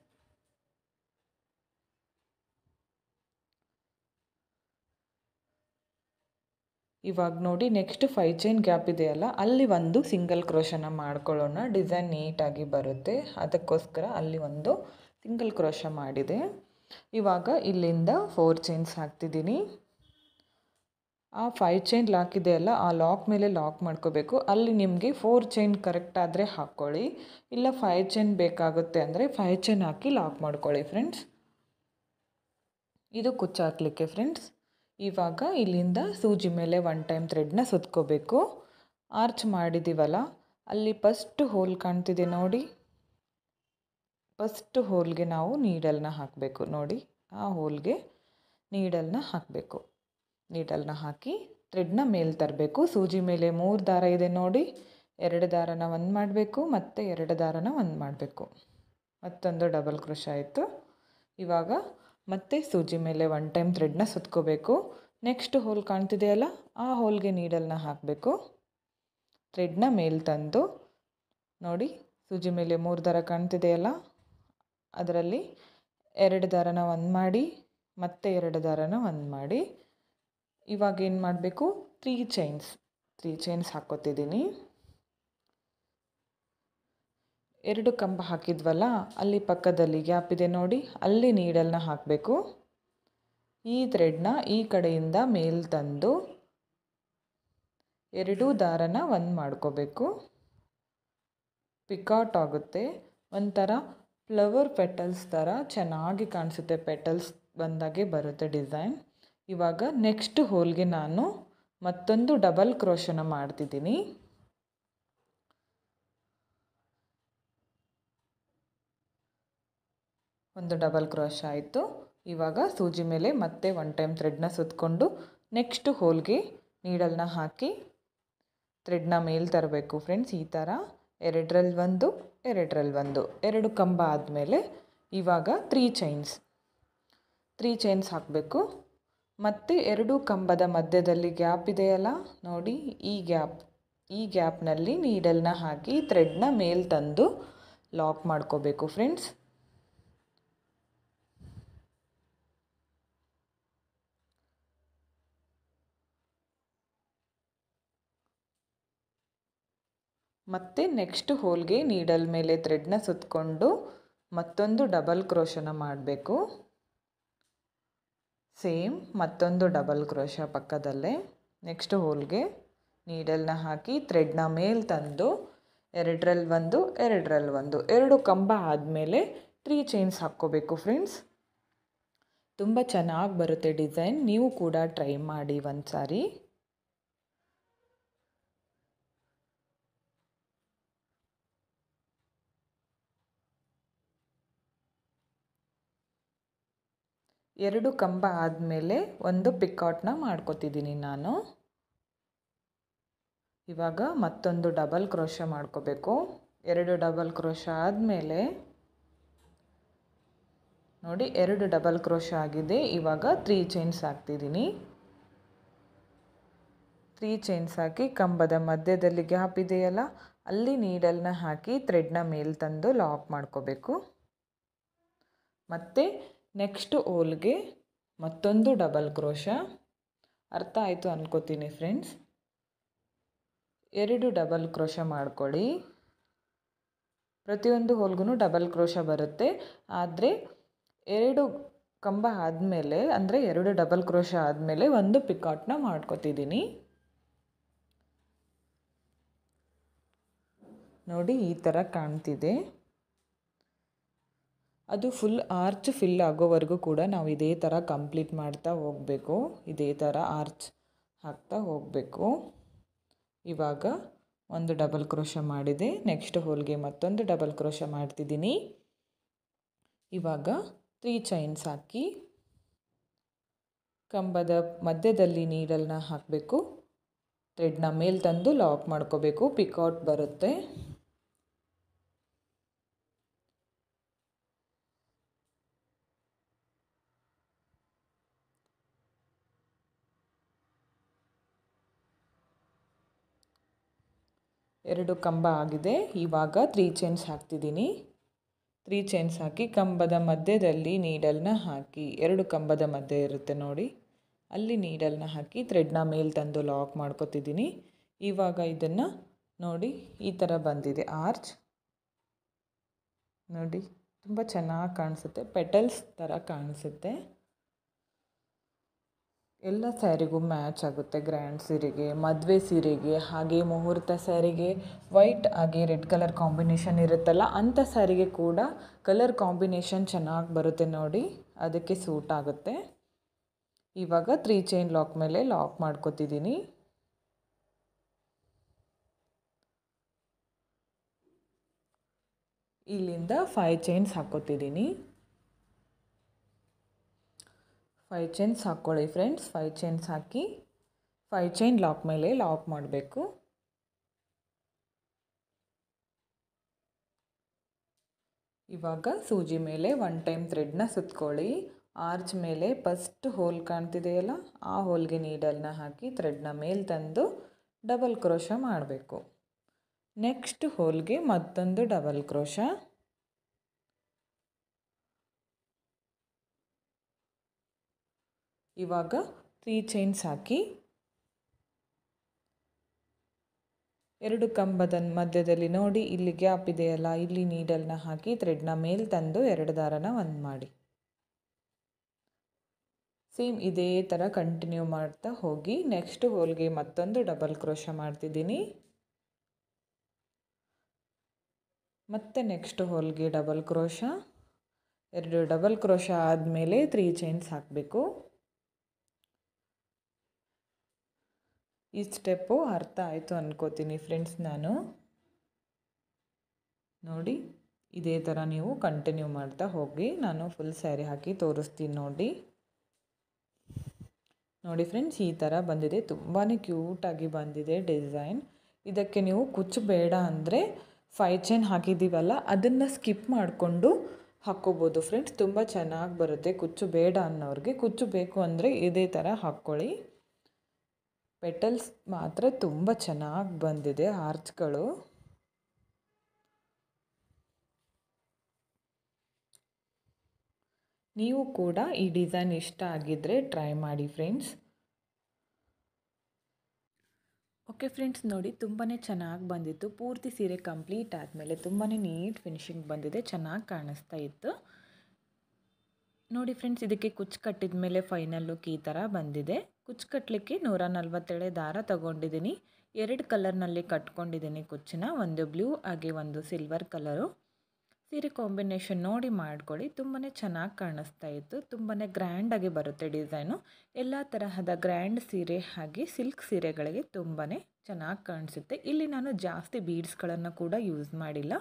ಇವಾಗ ನೋಡಿ ನೆಕ್ಸ್ಟ್ 5 ಚೈನ್ ಗ್ಯಾಪ್ ಇದೆಯಲ್ಲ, ಅಲ್ಲಿ ಒಂದು ಸಿಂಗಲ್ ಕ್ರೋಶನ ಮಾಡ್ಕೊಳ್ಳೋಣ. ಡಿಸೈನ್ ನೀಟಾಗಿ ಬರುತ್ತೆ, ಅದಕ್ಕೋಸ್ಕರ ಅಲ್ಲಿ ಒಂದು ಸಿಂಗಲ್ ಕ್ರೋಶ ಮಾಡಿದೆ. ಇವಾಗ ಇಲ್ಲಿಂದ 4 ಚೈನ್ಸ್ ಹಾಕ್ತಿದ್ದೀನಿ. ಆ 5 ಚೈನ್ ಲಾಕ್ ಇದೆಯಲ್ಲ, ಆ ಲಾಕ್ ಮೇಲೆ ಲಾಕ್ ಮಾಡ್ಕೋಬೇಕು. ಅಲ್ಲಿ ನಿಮಗೆ 4 ಚೈನ್ ಕರೆಕ್ಟ್ ಆದರೆ ಹಾಕ್ಕೊಳ್ಳಿ, ಇಲ್ಲ 5 ಚೈನ್ ಬೇಕಾಗುತ್ತೆ ಅಂದರೆ 5 ಚೈನ್ ಹಾಕಿ ಲಾಕ್ ಮಾಡ್ಕೊಳ್ಳಿ ಫ್ರೆಂಡ್ಸ್. ಇದು ಕುಚ್ಚು ಹಾಕಲಿಕ್ಕೆ ಫ್ರೆಂಡ್ಸ್. ಇವಾಗ ಇಲ್ಲಿಂದ ಸೂಜಿ ಮೇಲೆ 1 ಟೈಮ್ ಥ್ರೆಡ್ನ ಸುತ್ಕೋಬೇಕು. ಆರ್ಚ್ ಮಾಡಿದ್ದೀವಲ್ಲ, ಅಲ್ಲಿ ಫಸ್ಟ್ ಹೋಲ್ ಕಾಣ್ತಿದೆ ನೋಡಿ, ಫಸ್ಟ್ ಹೋಲ್ಗೆ ನಾವು ನೀಡಲ್ನ ಹಾಕಬೇಕು. ನೋಡಿ ಆ ಹೋಲ್ಗೆ ನೀಡಲ್ನ ಹಾಕಬೇಕು. ನೀಡಲ್ನ ಹಾಕಿ ಥ್ರೆಡ್ನ ಮೇಲೆ ತರಬೇಕು. ಸೂಜಿ ಮೇಲೆ 3 ದಾರ ಇದೆ ನೋಡಿ, 2 ದಾರನ ಒಂದು ಮಾಡಬೇಕು, ಮತ್ತು 2 ದಾರನ ಒಂದು ಮಾಡಬೇಕು. ಮತ್ತೊಂದು ಡಬಲ್ ಕ್ರೋಶ ಆಯಿತು. ಇವಾಗ ಮತ್ತೆ ಸೂಜಿ ಮೇಲೆ 1 ಟೈಮ್ ಥ್ರೆಡ್ನ ಸುತ್ಕೋಬೇಕು. ನೆಕ್ಸ್ಟ್ ಹೋಲ್ ಕಾಣ್ತಿದೆಯಲ್ಲ, ಆ ಹೋಲ್ಗೆ ನೀಡಲ್ನ ಹಾಕಬೇಕು. ಥ್ರೆಡ್ನ ಮೇಲೆ ತಂದು ನೋಡಿ, ಸೂಜಿ ಮೇಲೆ 3 ದಾರ ಕಾಣ್ತಿದೆಯಲ್ಲ, ಅದರಲ್ಲಿ 2 ದಾರನ ಒಂದು ಮಾಡಿ, ಮತ್ತೆ 2 ದಾರನ ಒಂದು ಮಾಡಿ. ಇವಾಗ ಏನು ಮಾಡಬೇಕು, 3 ಚೈನ್ಸ್ ಹಾಕ್ಕೋತಿದ್ದೀನಿ. 2 ಕಂಬ ಹಾಕಿದ್ವಲ್ಲ, ಅಲ್ಲಿ ಪಕ್ಕದಲ್ಲಿ ಗ್ಯಾಪ್ ಇದೆ ನೋಡಿ, ಅಲ್ಲಿ ನೀಡಲ್ನ ಹಾಕಬೇಕು. ಈ ಥ್ರೆಡ್ನ ಈ ಕಡೆಯಿಂದ ಮೇಲೆ ತಂದು 2 ದಾರನ ಒಂದು ಮಾಡ್ಕೋಬೇಕು. ಪಿಕಾಟ್ ಆಗುತ್ತೆ, ಒಂಥರ ಫ್ಲವರ್ ಪೆಟಲ್ಸ್ ಥರ ಚೆನ್ನಾಗಿ ಕಾಣಿಸುತ್ತೆ. ಪೆಟಲ್ಸ್ ಬಂದಾಗೆ ಬರುತ್ತೆ ಡಿಸೈನ್. ಇವಾಗ ನೆಕ್ಸ್ಟ್ ಹೋಲ್ಗೆ ನಾನು ಮತ್ತೊಂದು ಡಬಲ್ ಕ್ರೋಶನ ಮಾಡ್ತಿದ್ದೀನಿ. ಒಂದು ಡಬಲ್ ಕ್ರೋಶ ಆಯಿತು. ಇವಾಗ ಸೂಜಿ ಮೇಲೆ ಮತ್ತೆ 1 ಟೈಮ್ ಥ್ರೆಡ್ನ ಸುತ್ತಕೊಂಡು ನೆಕ್ಸ್ಟ್ ಹೋಲ್ಗೆ ನೀಡಲ್ನ ಹಾಕಿ ಥ್ರೆಡ್ನ ಮೇಲೆ ತರಬೇಕು ಫ್ರೆಂಡ್ಸ್. ಈ ಥರ 2ರಲ್ಲಿ 1, 2ರಲ್ಲಿ 1, 2 ಕಂಬ ಆದಮೇಲೆ ಇವಾಗ 3 ಚೈನ್ಸ್ ಹಾಕಬೇಕು. ಮತ್ತು 2 ಕಂಬದ ಮಧ್ಯದಲ್ಲಿ ಗ್ಯಾಪ್ ಇದೆಯಲ್ಲ ನೋಡಿ, ಈ ಗ್ಯಾಪ್ನಲ್ಲಿ ನೀಡಲ್ನ ಹಾಕಿ ಥ್ರೆಡ್ನ ಮೇಲೆ ತಂದು ಲಾಕ್ ಮಾಡ್ಕೋಬೇಕು ಫ್ರೆಂಡ್ಸ್. ಮತ್ತು ನೆಕ್ಸ್ಟ್ ಹೋಲ್ಗೆ ನೀಡಲ್ ಮೇಲೆ ಥ್ರೆಡ್ನ ಸುತ್ತಕೊಂಡು ಮತ್ತೊಂದು ಡಬಲ್ ಕ್ರೋಶನ ಮಾಡಬೇಕು. ಸೇಮ್ ಮತ್ತೊಂದು ಡಬಲ್ ಕ್ರೋಶ ಪಕ್ಕದಲ್ಲೇ. ನೆಕ್ಸ್ಟ್ ಹೋಲ್ಗೆ ನೀಡಲ್ನ ಹಾಕಿ ಥ್ರೆಡ್ನ ಮೇಲೆ ತಂದು 2ರಲ್ಲಿ 1, 2ರಲ್ಲಿ 1, 2 ಕಂಬ ಆದಮೇಲೆ 3 ಚೈನ್ಸ್ ಹಾಕ್ಕೋಬೇಕು ಫ್ರೆಂಡ್ಸ್. ತುಂಬ ಚೆನ್ನಾಗಿ ಬರುತ್ತೆ ಡಿಸೈನ್. ನೀವು ಕೂಡ ಟ್ರೈ ಮಾಡಿ ಒಂದು ಸಾರಿ. 2 ಕಂಬ ಆದಮೇಲೆ ಒಂದು ಪಿಕಾಟ್ನ ಮಾಡ್ಕೊತಿದ್ದೀನಿ ನಾನು. ಇವಾಗ ಮತ್ತೊಂದು ಡಬಲ್ ಕ್ರೋಶೆ ಮಾಡ್ಕೋಬೇಕು. 2 ಡಬಲ್ ಕ್ರೋಶೆ ಆದಮೇಲೆ ನೋಡಿ 2 ಡಬಲ್ ಕ್ರೋಶೆ ಆಗಿದೆ. ಇವಾಗ 3 ಚೈನ್ಸ್ ಹಾಕ್ತಿದ್ದೀನಿ. 3 ಚೈನ್ಸ್ ಹಾಕಿ ಕಂಬದ ಮಧ್ಯದಲ್ಲಿ ಗ್ಯಾಪ್ ಇದೆಯಲ್ಲ, ಅಲ್ಲಿ ನೀಡಲ್ನ ಹಾಕಿ ಥ್ರೆಡ್ನ ಮೇಲೆ ತಂದು ಲಾಕ್ ಮಾಡ್ಕೋಬೇಕು. ಮತ್ತು ನೆಕ್ಸ್ಟ್ ಹೋಲ್ಗೆ ಮತ್ತೊಂದು ಡಬಲ್ ಕ್ರೋಶೆ. ಅರ್ಥ ಆಯಿತು ಅನ್ಕೋತೀನಿ ಫ್ರೆಂಡ್ಸ್. 2 ಡಬಲ್ ಕ್ರೋಶೆ ಮಾಡ್ಕೊಳ್ಳಿ. ಪ್ರತಿಯೊಂದು ಹೋಲ್ಗೂ ಡಬಲ್ ಕ್ರೋಶೆ ಬರುತ್ತೆ. ಆದರೆ 2 ಕಂಬ ಆದಮೇಲೆ ಅಂದರೆ 2 ಡಬಲ್ ಕ್ರೋಶೆ ಆದಮೇಲೆ ಒಂದು ಪಿಕಾಟ್ನ ಮಾಡ್ಕೊತಿದ್ದೀನಿ. ನೋಡಿ ಈ ಥರ ಕಾಣ್ತಿದೆ. ಅದು ಫುಲ್ ಆರ್ಚ್ ಫಿಲ್ ಆಗೋವರೆಗೂ ಕೂಡ ನಾವು ಇದೇ ಥರ ಕಂಪ್ಲೀಟ್ ಮಾಡ್ತಾ ಹೋಗಬೇಕು. ಇದೇ ಥರ ಆರ್ಚ್ ಹಾಕ್ತಾ ಹೋಗಬೇಕು. ಇವಾಗ ಒಂದು ಡಬಲ್ ಕ್ರೋಶೆ ಮಾಡಿದೆ. ನೆಕ್ಸ್ಟ್ ಹೋಲ್ಗೆ ಮತ್ತೊಂದು ಡಬಲ್ ಕ್ರೋಶೆ ಮಾಡ್ತಿದ್ದೀನಿ. ಇವಾಗ 3 ಚೈನ್ಸ್ ಹಾಕಿ ಕಂಬದ ಮಧ್ಯದಲ್ಲಿ ನೀಡಲ್ನ ಹಾಕಬೇಕು. ಥ್ರೆಡ್ನ ಮೇಲೆ ತಂದು ಲಾಕ್ ಮಾಡ್ಕೋಬೇಕು. ಪಿಕಾಟ್ ಬರುತ್ತೆ. ಎರಡು ಕಂಬ ಆಗಿದೆ. ಇವಾಗ 3 ಚೈನ್ಸ್ ಹಾಕ್ತಿದ್ದೀನಿ. 3 ಚೈನ್ಸ್ ಹಾಕಿ ಕಂಬದ ಮಧ್ಯದಲ್ಲಿ ನೀಡಲ್ನ ಹಾಕಿ, 2 ಕಂಬದ ಮಧ್ಯೆ ಇರುತ್ತೆ ನೋಡಿ, ಅಲ್ಲಿ ನೀಡಲ್ನ ಹಾಕಿ ಥ್ರೆಡ್ನ ಮೇಲೆ ತಂದು ಲಾಕ್ ಮಾಡ್ಕೊತಿದ್ದೀನಿ. ಇವಾಗ ಇದನ್ನು ನೋಡಿ ಈ ಥರ ಬಂದಿದೆ ಆರ್ಚ್. ನೋಡಿ ತುಂಬ ಚೆನ್ನಾಗಿ ಕಾಣಿಸುತ್ತೆ. ಪೆಟಲ್ಸ್ ಥರ ಕಾಣಿಸುತ್ತೆ. ಎಲ್ಲ ಸ್ಯಾರಿಗೂ ಮ್ಯಾಚ್ ಆಗುತ್ತೆ. ಗ್ರ್ಯಾಂಡ್ ಸೀರೆಗೆ, ಮದುವೆ ಸೀರೆಗೆ, ಹಾಗೆ ಮುಹೂರ್ತ ಸ್ಯಾರಿಗೆ, ವೈಟ್ ಹಾಗೆ ರೆಡ್ ಕಲರ್ ಕಾಂಬಿನೇಷನ್ ಇರುತ್ತಲ್ಲ ಅಂಥ ಸ್ಯಾರಿಗೆ ಕೂಡ ಕಲರ್ ಕಾಂಬಿನೇಷನ್ ಚೆನ್ನಾಗಿ ಬರುತ್ತೆ ನೋಡಿ, ಅದಕ್ಕೆ ಸೂಟ್ ಆಗುತ್ತೆ. ಇವಾಗ 3 ಚೈನ್ ಲಾಕ್ ಮೇಲೆ ಲಾಕ್ ಮಾಡ್ಕೊತಿದ್ದೀನಿ. ಇಲ್ಲಿಂದ 5 ಚೈನ್ಸ್ ಹಾಕ್ಕೋತಿದ್ದೀನಿ. 5 ಚೈನ್ಸ್ ಹಾಕ್ಕೊಳ್ಳಿ ಫ್ರೆಂಡ್ಸ್. 5 ಚೈನ್ಸ್ ಹಾಕಿ 5 ಚೈನ್ ಲಾಕ್ ಮೇಲೆ ಲಾಕ್ ಮಾಡಬೇಕು. ಇವಾಗ ಸೂಜಿ ಮೇಲೆ 1 ಟೈಮ್ ಥ್ರೆಡ್ನ ಸುತ್ಕೊಳ್ಳಿ. ಆರ್ಚ್ ಮೇಲೆ ಫಸ್ಟ್ ಹೋಲ್ ಕಾಣ್ತಿದೆಯಲ್ಲ, ಆ ಹೋಲ್ಗೆ ನೀಡಲ್ನ ಹಾಕಿ ಥ್ರೆಡ್ನ ಮೇಲೆ ತಂದು ಡಬಲ್ ಕ್ರೋಶೆ ಮಾಡಬೇಕು. ನೆಕ್ಸ್ಟ್ ಹೋಲ್ಗೆ ಮತ್ತೊಂದು ಡಬಲ್ ಕ್ರೋಶೆ. ಇವಾಗ 3 ಚೈನ್ಸ್ ಹಾಕಿ 2 ಕಂಬದ ಮಧ್ಯದಲ್ಲಿ ನೋಡಿ ಇಲ್ಲಿ ಗ್ಯಾಪ್ ಇದೆಯಲ್ಲ, ಇಲ್ಲಿ ನೀಡಲ್ನ ಹಾಕಿ ಥ್ರೆಡ್ನ ಮೇಲೆ ತಂದು 2 ದಾರನ ಒಂದು ಮಾಡಿ. ಸೇಮ್ ಇದೇ ಥರ ಕಂಟಿನ್ಯೂ ಮಾಡ್ತಾ ಹೋಗಿ. ನೆಕ್ಸ್ಟ್ ಹೋಲ್ಗೆ ಮತ್ತೊಂದು ಡಬಲ್ ಕ್ರೋಶೆ ಮಾಡ್ತಿದ್ದೀನಿ. ಮತ್ತು ನೆಕ್ಸ್ಟ್ ಹೋಲ್ಗೆ ಡಬಲ್ ಕ್ರೋಶೆ. 2 ಡಬಲ್ ಕ್ರೋಶೆ ಆದಮೇಲೆ 3 ಚೈನ್ಸ್ ಹಾಕಬೇಕು. ಈ ಸ್ಟೆಪ್ಪು ಅರ್ಥ ಆಯಿತು ಅನ್ಕೋತೀನಿ ಫ್ರೆಂಡ್ಸ್. ನಾನು ನೋಡಿ ಇದೇ ಥರ ನೀವು ಕಂಟಿನ್ಯೂ ಮಾಡ್ತಾ ಹೋಗಿ. ನಾನು ಫುಲ್ ಸ್ಯಾರಿ ಹಾಕಿ ತೋರಿಸ್ತೀನಿ ನೋಡಿ. ನೋಡಿ ಫ್ರೆಂಡ್ಸ್, ಈ ಥರ ಬಂದಿದೆ. ತುಂಬಾ ಕ್ಯೂಟಾಗಿ ಬಂದಿದೆ ಡಿಸೈನ್. ಇದಕ್ಕೆ ನೀವು ಕುಚ್ಚು ಬೇಡ ಅಂದರೆ 5 ಚೈನ್ ಹಾಕಿದ್ದೀವಲ್ಲ, ಅದನ್ನು ಸ್ಕಿಪ್ ಮಾಡಿಕೊಂಡು ಹಾಕ್ಕೋಬೋದು ಫ್ರೆಂಡ್ಸ್. ತುಂಬ ಚೆನ್ನಾಗಿ ಬರುತ್ತೆ. ಕುಚ್ಚು ಬೇಡ ಅನ್ನೋರಿಗೆ, ಕುಚ್ಚು ಬೇಕು ಅಂದರೆ ಇದೇ ಥರ ಹಾಕ್ಕೊಳ್ಳಿ. ಪೆಟಲ್ಸ್ ಮಾತ್ರ ತುಂಬ ಚೆನ್ನಾಗಿ ಬಂದಿದೆ ಆರ್ಚ್ಗಳು. ನೀವು ಕೂಡ ಈ ಡಿಸೈನ್ ಇಷ್ಟ ಆಗಿದ್ದರೆ ಟ್ರೈ ಮಾಡಿ ಫ್ರೆಂಡ್ಸ್. ಓಕೆ ಫ್ರೆಂಡ್ಸ್, ನೋಡಿ ತುಂಬಾ ಚೆನ್ನಾಗಿ ಬಂದಿತ್ತು. ಪೂರ್ತಿ ಸೀರೆ ಕಂಪ್ಲೀಟ್ ಆದಮೇಲೆ ತುಂಬಾ ನೀಟ್ ಫಿನಿಶಿಂಗ್ ಬಂದಿದೆ. ಚೆನ್ನಾಗಿ ಕಾಣಿಸ್ತಾ ಇತ್ತು ನೋಡಿ ಫ್ರೆಂಡ್ಸ್. ಇದಕ್ಕೆ ಕುಚ್ಚು ಕಟ್ಟಿದ ಮೇಲೆ ಫೈನಲ್ ಲುಕ್ ಈ ಥರ ಬಂದಿದೆ. ಕುಚ್ಚು ಕಟ್ಟಲಿಕ್ಕೆ 147 ದಾರ ತಗೊಂಡಿದ್ದೀನಿ. 2 ಕಲರ್ನಲ್ಲಿ ಕಟ್ಕೊಂಡಿದ್ದೀನಿ ಕುಚ್ಚನ್ನ. ಒಂದು ಬ್ಲೂ ಹಾಗೆ ಒಂದು ಸಿಲ್ವರ್ ಕಲರು. ಸೀರೆ ಕಾಂಬಿನೇಷನ್ ನೋಡಿ ಮಾಡ್ಕೊಳ್ಳಿ. ತುಂಬಾ ಚೆನ್ನಾಗಿ ಕಾಣಿಸ್ತಾ ಇತ್ತು. ತುಂಬಾ ಗ್ರ್ಯಾಂಡಾಗಿ ಬರುತ್ತೆ ಡಿಸೈನು. ಎಲ್ಲ ತರಹದ ಗ್ರ್ಯಾಂಡ್ ಸೀರೆ ಹಾಗೆ ಸಿಲ್ಕ್ ಸೀರೆಗಳಿಗೆ ತುಂಬಾ ಚೆನ್ನಾಗಿ ಕಾಣಿಸುತ್ತೆ. ಇಲ್ಲಿ ನಾನು ಜಾಸ್ತಿ ಬೀಡ್ಸ್ಗಳನ್ನು ಕೂಡ ಯೂಸ್ ಮಾಡಿಲ್ಲ.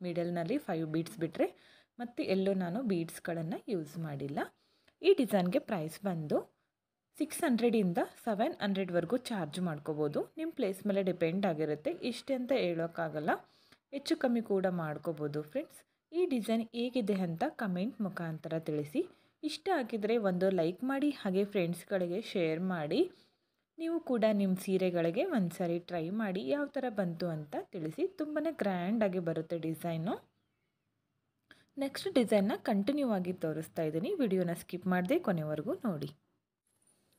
ಮಿಡಲ್ನಲ್ಲಿ 5 ಬೀಡ್ಸ್ ಬಿಟ್ಟರೆ ಮತ್ತು ಎಲ್ಲೂ ನಾನು ಬೀಡ್ಸ್ಗಳನ್ನು ಯೂಸ್ ಮಾಡಿಲ್ಲ. ಈ ಡಿಸೈನ್ಗೆ ಪ್ರೈಸ್ ಬಂದು 600ಇಂದ 700ವರೆಗೂ ಚಾರ್ಜ್ ಮಾಡ್ಕೋಬೋದು. ನಿಮ್ಮ ಪ್ಲೇಸ್ ಮೇಲೆ ಡಿಪೆಂಡ್ ಆಗಿರುತ್ತೆ. ಇಷ್ಟೇ ಅಂತ ಹೇಳೋಕ್ಕಾಗಲ್ಲ, ಹೆಚ್ಚು ಕಮ್ಮಿ ಕೂಡ ಮಾಡ್ಕೋಬೋದು ಫ್ರೆಂಡ್ಸ್. ಈ ಡಿಸೈನ್ ಹೇಗಿದೆ ಅಂತ ಕಮೆಂಟ್ ಮುಖಾಂತರ ತಿಳಿಸಿ. ಇಷ್ಟ ಆಗಿದರೆ ಒಂದು ಲೈಕ್ ಮಾಡಿ, ಹಾಗೆ ಫ್ರೆಂಡ್ಸ್ಗಳಿಗೆ ಶೇರ್ ಮಾಡಿ. ನೀವು ಕೂಡ ನಿಮ್ಮ ಸೀರೆಗಳಿಗೆ ಒಂದು ಸಾರಿ ಟ್ರೈ ಮಾಡಿ ಯಾವ ಥರ ಬಂತು ಅಂತ ತಿಳಿಸಿ. ತುಂಬಾ ಗ್ರ್ಯಾಂಡಾಗಿ ಬರುತ್ತೆ ಡಿಸೈನು. ನೆಕ್ಸ್ಟ್ ಡಿಸೈನ್ನ ಕಂಟಿನ್ಯೂ ಆಗಿ ತೋರಿಸ್ತಾ ಇದ್ದೀನಿ. ವಿಡಿಯೋನ ಸ್ಕಿಪ್ ಮಾಡದೆ ಕೊನೆವರೆಗೂ ನೋಡಿ.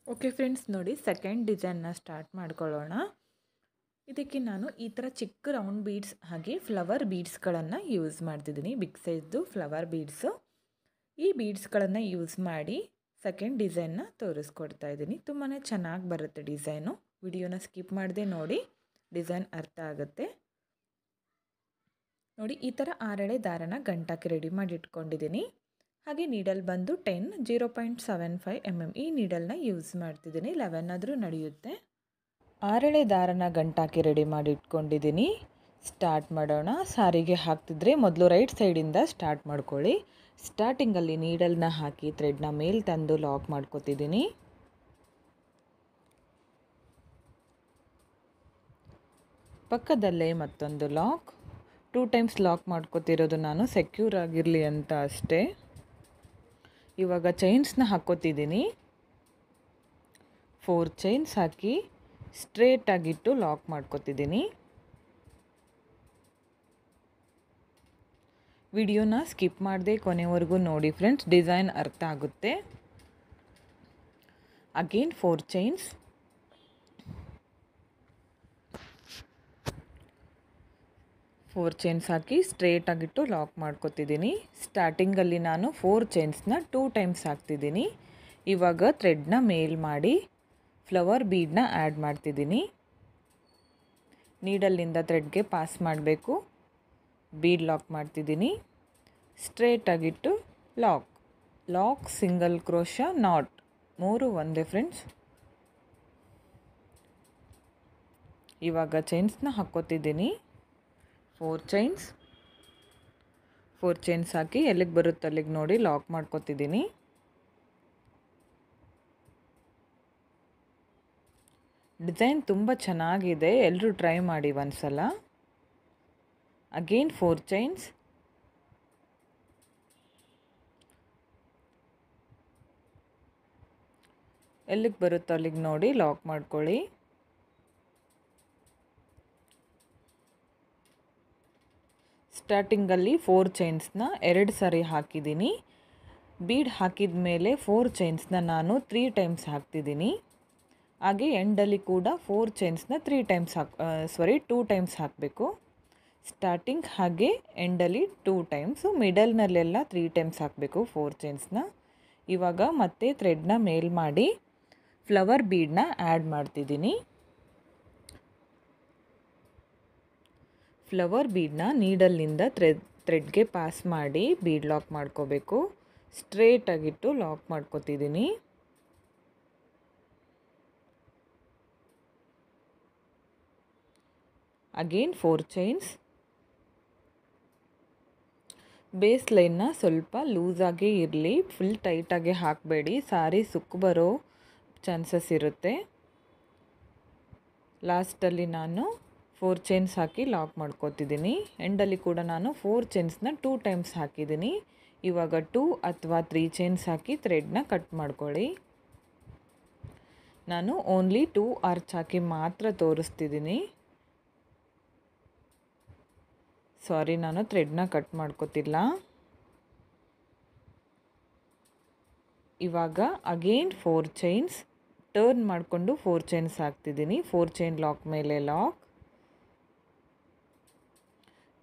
ಓಕೆ ಫ್ರೆಂಡ್ಸ್, ನೋಡಿ ಸೆಕೆಂಡ್ ಡಿಸೈನ್ನ ಸ್ಟಾರ್ಟ್ ಮಾಡ್ಕೊಳ್ಳೋಣ. ಇದಕ್ಕೆ ನಾನು ಈ ಥರ ಚಿಕ್ಕ ರೌಂಡ್ ಬೀಡ್ಸ್ ಹಾಗೆ ಫ್ಲವರ್ ಬೀಡ್ಸ್ಗಳನ್ನು ಯೂಸ್ ಮಾಡ್ತಿದ್ದೀನಿ. ಬಿಗ್ ಸೈಜ್ದು ಫ್ಲವರ್ ಬೀಡ್ಸು. ಈ ಬೀಡ್ಸ್ಗಳನ್ನು ಯೂಸ್ ಮಾಡಿ ಸೆಕೆಂಡ್ ಡಿಸೈನ್ನ ತೋರಿಸ್ಕೊಡ್ತಾ ಇದ್ದೀನಿ. ತುಂಬಾ ಚೆನ್ನಾಗಿ ಬರುತ್ತೆ ಡಿಸೈನು. ವಿಡಿಯೋನ ಸ್ಕಿಪ್ ಮಾಡದೆ ನೋಡಿ, ಡಿಸೈನ್ ಅರ್ಥ ಆಗುತ್ತೆ. ನೋಡಿ ಈ ಥರ 6 ದಾರನ ಗಂಟಾಕಿ ರೆಡಿ ಮಾಡಿ ಇಟ್ಕೊಂಡಿದ್ದೀನಿ. ಹಾಗೆ ನೀಡಲ್ ಬಂದು 0.75 mm ಈ ನೀಡಲ್ನ ಯೂಸ್ ಮಾಡ್ತಿದ್ದೀನಿ. 11 ಆದರೂ ನಡೆಯುತ್ತೆ. 6 ದಾರನ ಗಂಟಾಕಿ ರೆಡಿ ಮಾಡಿ ಇಟ್ಕೊಂಡಿದ್ದೀನಿ. ಸ್ಟಾರ್ಟ್ ಮಾಡೋಣ. ಸಾರಿಗೆ ಹಾಕ್ತಿದ್ರೆ ಮೊದಲು ರೈಟ್ ಸೈಡಿಂದ ಸ್ಟಾರ್ಟ್ ಮಾಡ್ಕೊಳ್ಳಿ. ಸ್ಟಾರ್ಟಿಂಗಲ್ಲಿ ನೀಡಲ್ನ ಹಾಕಿ ಥ್ರೆಡ್ನ ಮೇಲೆ ತಂದು ಲಾಕ್ ಮಾಡ್ಕೊತಿದ್ದೀನಿ. ಪಕ್ಕದಲ್ಲೇ ಮತ್ತೊಂದು ಲಾಕ್. 2 ಟೈಮ್ಸ್ ಲಾಕ್ ಮಾಡ್ಕೊತಿರೋದು ನಾನು ಸೆಕ್ಯೂರ್ ಆಗಿರಲಿ ಅಂತ ಅಷ್ಟೇ. ಇವಾಗ ಚೈನ್ಸ್ನ ಹಾಕ್ಕೋತಿದ್ದೀನಿ. 4 ಚೈನ್ಸ್ ಹಾಕಿ ಸ್ಟ್ರೇಟಾಗಿಟ್ಟು ಲಾಕ್ ಮಾಡ್ಕೊತಿದ್ದೀನಿ. ವಿಡಿಯೋನ ಸ್ಕಿಪ್ ಮಾಡದೆ ಕೊನೆವರೆಗೂ ನೋಡಿ ಫ್ರೆಂಡ್ಸ್, ಡಿಸೈನ್ ಅರ್ಥ ಆಗುತ್ತೆ. Again 4 chains. 4 ಚೈನ್ಸ್ ಹಾಕಿ ಸ್ಟ್ರೇಟಾಗಿಟ್ಟು ಲಾಕ್ ಮಾಡ್ಕೊತಿದ್ದೀನಿ. ಸ್ಟಾರ್ಟಿಂಗಲ್ಲಿ ನಾನು 4 ಚೈನ್ಸ್ನ 2 ಟೈಮ್ಸ್ ಹಾಕ್ತಿದ್ದೀನಿ. ಇವಾಗ ಥ್ರೆಡ್ನ ಮೇಲ್ ಮಾಡಿ ಫ್ಲವರ್ ಬೀಡನ್ನ ಆ್ಯಡ್ ಮಾಡ್ತಿದ್ದೀನಿ. ನೀಡಲ್ಲಿಂದ ಥ್ರೆಡ್ಗೆ ಪಾಸ್ ಮಾಡಬೇಕು. ಬೀಡ್ ಲಾಕ್ ಮಾಡ್ತಿದ್ದೀನಿ. ಸ್ಟ್ರೇಟಾಗಿಟ್ಟು ಲಾಕ್ ಸಿಂಗಲ್ ಕ್ರೋಶ ನಾಟ್ 3 ಒಂದೇ ಫ್ರೆಂಡ್ಸ್. ಇವಾಗ ಚೈನ್ಸ್ನ ಹಾಕ್ಕೋತಿದ್ದೀನಿ. 4 ಚೈನ್ಸ್ ಹಾಕಿ ಎಲ್ಲಿಗೆ ಬರುತ್ತೆ ಅಲ್ಲಿಗೆ ನೋಡಿ ಲಾಕ್ ಮಾಡ್ಕೊತಿದ್ದೀನಿ. ಡಿಸೈನ್ ತುಂಬ ಚೆನ್ನಾಗಿದೆ, ಎಲ್ಲರೂ ಟ್ರೈ ಮಾಡಿ ಒಂದ್ಸಲ. Again 4 chains. ಎಲ್ಲಿಗೆ ಬರುತ್ತೋ ಅಲ್ಲಿಗೆ ನೋಡಿ ಲಾಕ್ ಮಾಡ್ಕೊಳ್ಳಿ. ಸ್ಟಾರ್ಟಿಂಗಲ್ಲಿ 4 ಚೈನ್ಸ್ನ 2 ಸಾರಿ ಹಾಕಿದ್ದೀನಿ. ಬೀಡ್ ಹಾಕಿದ ಮೇಲೆ 4 ಚೈನ್ಸ್ನ ನಾನು 3 ಟೈಮ್ಸ್ ಹಾಕ್ತಿದ್ದೀನಿ. ಹಾಗೆ ಎಂಡಲ್ಲಿ ಕೂಡ 4 ಚೈನ್ಸ್ನ 2 ಟೈಮ್ಸ್ ಹಾಕಬೇಕು. ಸ್ಟಾರ್ಟಿಂಗ್ ಹಾಗೆ ಎಂಡಲ್ಲಿ 2 ಟೈಮ್ಸು, ಮಿಡಲ್ನಲ್ಲೆಲ್ಲ 3 ಟೈಮ್ಸ್ ಹಾಕಬೇಕು 4 ಚೈನ್ಸ್ನ. ಇವಾಗ ಮತ್ತೆ ಥ್ರೆಡ್ನ ಮೇಲ್ ಮಾಡಿ ಫ್ಲವರ್ ಬೀಡನ್ನ ಆ್ಯಡ್ ಮಾಡ್ತಿದ್ದೀನಿ. ಫ್ಲವರ್ ಬೀಡನ್ನ ನೀಡಲ್ನಿಂದ ಥ್ರೆಡ್ಗೆ ಪಾಸ್ ಮಾಡಿ ಬೀಡ್ ಲಾಕ್ ಮಾಡ್ಕೋಬೇಕು. ಸ್ಟ್ರೇಟಾಗಿಟ್ಟು ಲಾಕ್ ಮಾಡ್ಕೋತಿದ್ದೀನಿ. Again 4 chains. ಬೇಸ್ ಲೈನ್ನ ಸ್ವಲ್ಪ ಲೂಸಾಗೇ ಇರಲಿ, ಫುಲ್ ಟೈಟಾಗಿ ಹಾಕಬೇಡಿ, ಸಾರಿ ಸುಕ್ಕು ಬರೋ ಚಾನ್ಸಸ್ ಇರುತ್ತೆ. ಲಾಸ್ಟಲ್ಲಿ ನಾನು 4 ಚೈನ್ಸ್ ಹಾಕಿ ಲಾಕ್ ಮಾಡ್ಕೋತಿದ್ದೀನಿ. ಎಂಡಲ್ಲಿ ಕೂಡ ನಾನು 4 ಚೈನ್ಸ್ನ 2 ಟೈಮ್ಸ್ ಹಾಕಿದ್ದೀನಿ. ಇವಾಗ 2 ಅಥವಾ 3 ಚೈನ್ಸ್ ಹಾಕಿ ಥ್ರೆಡ್ನ ಕಟ್ ಮಾಡ್ಕೊಳ್ಳಿ. ನಾನು ಓನ್ಲಿ 2 ಆರ್ಚ್ ಹಾಕಿ ಮಾತ್ರ ತೋರಿಸ್ತಿದ್ದೀನಿ. ಸಾರಿ, ನಾನು ಥ್ರೆಡ್ನ ಕಟ್ ಮಾಡ್ಕೋತಿಲ್ಲ. ಇವಾಗ ಅಗೇನ್ 4 ಚೈನ್ಸ್ ಟರ್ನ್ ಮಾಡಿಕೊಂಡು 4 ಚೈನ್ಸ್ ಹಾಕ್ತಿದ್ದೀನಿ. 4 ಚೈನ್ ಲಾಕ್ ಮೇಲೆ ಲಾಕ್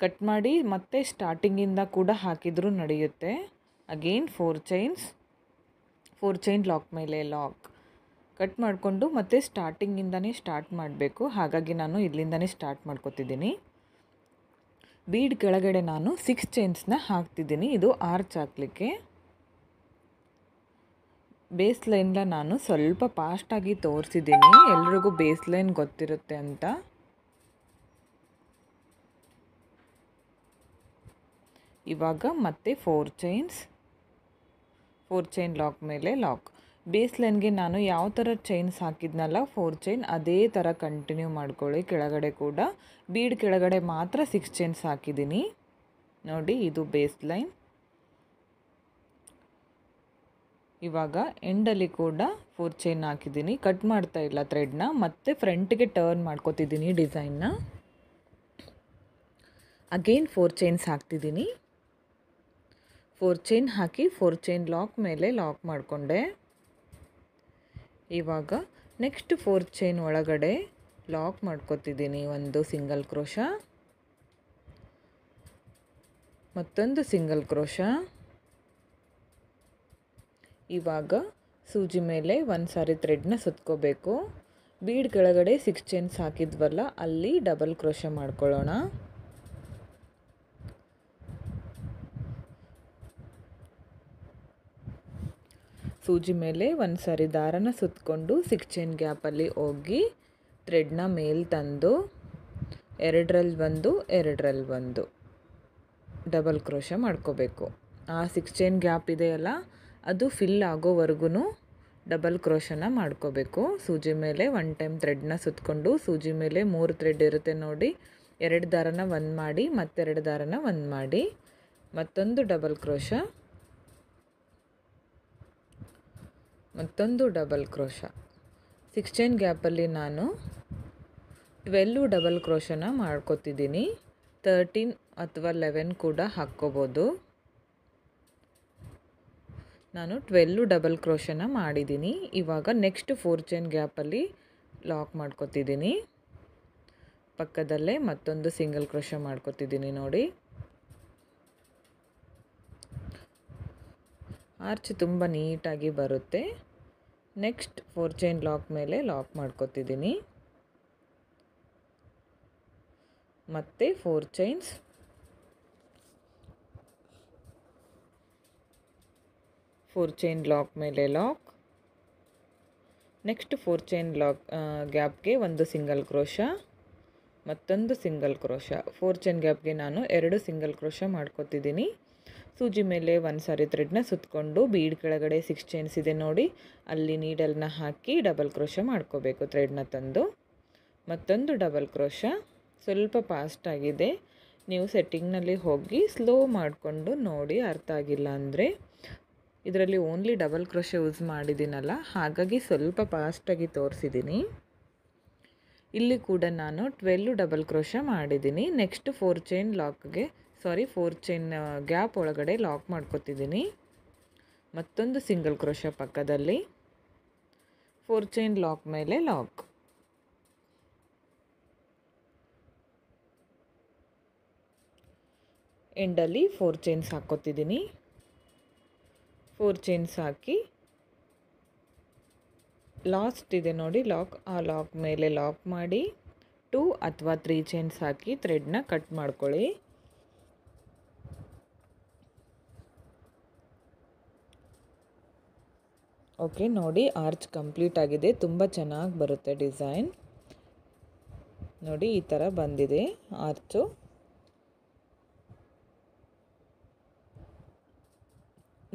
ಕಟ್ ಮಾಡಿ ಮತ್ತೆ ಸ್ಟಾರ್ಟಿಂಗಿಂದ ಕೂಡ ಹಾಕಿದರೂ ನಡೆಯುತ್ತೆ. ಅಗೇನ್ 4 ಚೈನ್ ಲಾಕ್ ಮೇಲೆ ಲಾಕ್ ಕಟ್ ಮಾಡಿಕೊಂಡು ಮತ್ತೆ ಸ್ಟಾರ್ಟಿಂಗಿಂದನೇ ಸ್ಟಾರ್ಟ್ ಮಾಡಬೇಕು. ಹಾಗಾಗಿ ನಾನು ಇಲ್ಲಿಂದನೇ ಸ್ಟಾರ್ಟ್ ಮಾಡ್ಕೋತಿದ್ದೀನಿ. ಬೀಡ್ ಕೆಳಗಡೆ ನಾನು 6 ಚೈನ್ಸ್ನ ಹಾಕ್ತಿದ್ದೀನಿ. ಇದು ಆರ್ಚ್ ಹಾಕಲಿಕ್ಕೆ. ಬೇಸ್ ಲೈನ್ನ ನಾನು ಸ್ವಲ್ಪ ಫಾಸ್ಟಾಗಿ ತೋರಿಸಿದ್ದೀನಿ, ಎಲ್ರಿಗೂ ಬೇಸ್ ಲೈನ್ ಗೊತ್ತಿರುತ್ತೆ ಅಂತ. ಇವಾಗ ಮತ್ತೆ 4 4 ಚೈನ್ ಲಾಕ್ ಮೇಲೆ ಲಾಕ್. ಬೇಸ್ ಲೈನ್ಗೆ ನಾನು ಯಾವ ಥರ ಚೈನ್ಸ್ ಹಾಕಿದ್ನಲ್ಲ 4 ಚೈನ್ ಅದೇ ಥರ ಕಂಟಿನ್ಯೂ ಮಾಡ್ಕೊಳ್ಳಿ. ಕೆಳಗಡೆ ಕೂಡ ಬೀಡ್ ಕೆಳಗಡೆ ಮಾತ್ರ 6 ಚೈನ್ಸ್ ಹಾಕಿದ್ದೀನಿ ನೋಡಿ, ಇದು ಬೇಸ್ ಲೈನ್. ಇವಾಗ ಎಂಡಲ್ಲಿ ಕೂಡ 4 ಚೈನ್ ಹಾಕಿದ್ದೀನಿ, ಕಟ್ ಮಾಡ್ತಾ ಇಲ್ಲ ಥ್ರೆಡ್ನ, ಮತ್ತು ಫ್ರಂಟ್ಗೆ ಟರ್ನ್ ಮಾಡ್ಕೊತಿದ್ದೀನಿ ಡಿಸೈನ್ನ. ಅಗೇನ್ 4 ಚೈನ್ಸ್ ಹಾಕ್ತಿದ್ದೀನಿ. 4 ಚೈನ್ ಹಾಕಿ 4 ಚೈನ್ ಲಾಕ್ ಮೇಲೆ ಲಾಕ್ ಮಾಡಿಕೊಂಡೆ. ಇವಾಗ ನೆಕ್ಸ್ಟ್ 4 ಚೈನ್ ಒಳಗಡೆ ಲಾಕ್ ಮಾಡ್ಕೊತಿದ್ದೀನಿ. ಒಂದು ಸಿಂಗಲ್ ಕ್ರೋಶ, ಮತ್ತೊಂದು ಸಿಂಗಲ್ ಕ್ರೋಶ. ಇವಾಗ ಸೂಜಿ ಮೇಲೆ ಒಂದು ಸಾರಿ ಥ್ರೆಡ್ನ ಸುತ್ಕೋಬೇಕು. ಬೀಡ್ ಕೆಳಗಡೆ 6 ಚೈನ್ಸ್ ಹಾಕಿದ್ವಲ್ಲ ಅಲ್ಲಿ ಡಬಲ್ ಕ್ರೋಶ ಮಾಡ್ಕೊಳ್ಳೋಣ. ಸೂಜಿ ಮೇಲೆ ಒಂದು ಸಾರಿ ದಾರನ ಸುತ್ತಕೊಂಡು 6 ಚೈನ್ ಗ್ಯಾಪಲ್ಲಿ ಹೋಗಿ ಥ್ರೆಡ್ನ ಮೇಲೆ ತಂದು 2ರಲ್ಲಿ ಒಂದು 2ರಲ್ಲಿ ಒಂದು ಡಬಲ್ ಕ್ರೋಶ ಮಾಡ್ಕೋಬೇಕು. ಆ 6 ಚೈನ್ ಗ್ಯಾಪ್ ಇದೆಯಲ್ಲ ಅದು ಫಿಲ್ ಆಗೋವರೆಗೂ ಡಬಲ್ ಕ್ರೋಶನ ಮಾಡ್ಕೋಬೇಕು. ಸೂಜಿ ಮೇಲೆ 1 ಟೈಮ್ ಥ್ರೆಡ್ನ ಸುತ್ತಕೊಂಡು ಸೂಜಿ ಮೇಲೆ 3 ಥ್ರೆಡ್ ಇರುತ್ತೆ ನೋಡಿ, 2 ದಾರನ ಒಂದು ಮಾಡಿ ಮತ್ತೆರಡು ದಾರನ ಒಂದು ಮಾಡಿ, ಮತ್ತೊಂದು ಡಬಲ್ ಕ್ರೋಶ, ಮತ್ತೊಂದು ಡಬಲ್ ಕ್ರೋಶ. 6 ಚೈನ್ ಗ್ಯಾಪಲ್ಲಿ ನಾನು 12 ಡಬಲ್ ಕ್ರೋಶನ ಮಾಡ್ಕೊತಿದ್ದೀನಿ. 13 ಅಥವಾ 11 ಕೂಡ ಹಾಕ್ಕೋಬೋದು. ನಾನು 12 ಡಬಲ್ ಕ್ರೋಶನ ಮಾಡಿದ್ದೀನಿ. ಇವಾಗ ನೆಕ್ಸ್ಟ್ 4 ಚೈನ್ ಗ್ಯಾಪಲ್ಲಿ ಲಾಕ್ ಮಾಡ್ಕೊತಿದ್ದೀನಿ. ಪಕ್ಕದಲ್ಲೇ ಮತ್ತೊಂದು ಸಿಂಗಲ್ ಕ್ರೋಶ ಮಾಡ್ಕೊತಿದ್ದೀನಿ ನೋಡಿ. ಆರ್ಚ್ ತುಂಬ ನೀಟಾಗಿ ಬರುತ್ತೆ. ನೆಕ್ಸ್ಟ್ 4 ಚೈನ್ ಲಾಕ್ ಮೇಲೆ ಲಾಕ್ ಮಾಡ್ಕೊತಿದ್ದೀನಿ. ಮತ್ತೆ 4 ಚೈನ್ಸ್, 4 ಚೈನ್ ಲಾಕ್ ಮೇಲೆ ಲಾಕ್. ನೆಕ್ಸ್ಟ್ 4 ಚೈನ್ ಲಾಕ್ ಗ್ಯಾಪ್ಗೆ ಒಂದು ಸಿಂಗಲ್ ಕ್ರೋಶ, ಮತ್ತೊಂದು ಸಿಂಗಲ್ ಕ್ರೋಶ. 4 ಚೈನ್ ಗ್ಯಾಪ್ಗೆ ನಾನು 2 ಸಿಂಗಲ್ ಕ್ರೋಶ ಮಾಡ್ಕೊತಿದ್ದೀನಿ. ಸೂಜಿ ಮೇಲೆ ಒಂದು ಸಾರಿ ಥ್ರೆಡ್ನ ಸುತ್ತಕೊಂಡು ಬೀಡ್ ಕೆಳಗಡೆ 6 ಚೈನ್ಸ್ ಇದೆ ನೋಡಿ, ಅಲ್ಲಿ ನೀಡಲ್ನ ಹಾಕಿ ಡಬಲ್ ಕ್ರೋಶ ಮಾಡ್ಕೋಬೇಕು ಥ್ರೆಡ್ನ ತಂದು. ಮತ್ತೊಂದು ಡಬಲ್ ಕ್ರೋಶ. ಸ್ವಲ್ಪ ಫಾಸ್ಟ್ ಆಗಿದೆ, ನೀವು ಸೆಟ್ಟಿಂಗ್ನಲ್ಲಿ ಹೋಗಿ ಸ್ಲೋ ಮಾಡಿಕೊಂಡು ನೋಡಿ. ಅರ್ಥ ಆಗಿಲ್ಲ ಅಂದರೆ ಇದರಲ್ಲಿ ಓನ್ಲಿ ಡಬಲ್ ಕ್ರೋಶ ಯೂಸ್ ಮಾಡಿದ್ದೀನಲ್ಲ, ಹಾಗಾಗಿ ಸ್ವಲ್ಪ ಫಾಸ್ಟಾಗಿ ತೋರಿಸಿದ್ದೀನಿ. ಇಲ್ಲಿ ಕೂಡ ನಾನು 12 ಡಬಲ್ ಕ್ರೋಶ ಮಾಡಿದ್ದೀನಿ. ನೆಕ್ಸ್ಟ್ 4 ಚೈನ್ ಲಾಕ್ಗೆ 4 ಚೈನ್ ಗ್ಯಾಪ್ ಒಳಗಡೆ ಲಾಕ್ ಮಾಡ್ಕೊತಿದ್ದೀನಿ. ಮತ್ತೊಂದು ಸಿಂಗಲ್ ಕ್ರೋಶ ಪಕ್ಕದಲ್ಲಿ, 4 ಚೈನ್ ಲಾಕ್ ಮೇಲೆ ಲಾಕ್. ಎಂಡಲ್ಲಿ 4 ಚೈನ್ಸ್ ಹಾಕ್ಕೊತಿದ್ದೀನಿ. 4 ಚೈನ್ಸ್ ಹಾಕಿ ಲಾಸ್ಟ್ ಇದೆ ನೋಡಿ ಲಾಕ್, ಆ ಲಾಕ್ ಮೇಲೆ ಲಾಕ್ ಮಾಡಿ 2 ಅಥವಾ 3 ಚೈನ್ಸ್ ಹಾಕಿ ಥ್ರೆಡ್ನ ಕಟ್ ಮಾಡ್ಕೊಳ್ಳಿ. ಓಕೆ ನೋಡಿ, ಆರ್ಚ್ ಕಂಪ್ಲೀಟ್ ಆಗಿದೆ. ತುಂಬ ಚೆನ್ನಾಗಿ ಬರುತ್ತೆ ಡಿಸೈನ್ ನೋಡಿ, ಈ ಥರ ಬಂದಿದೆ ಆರ್ಚು.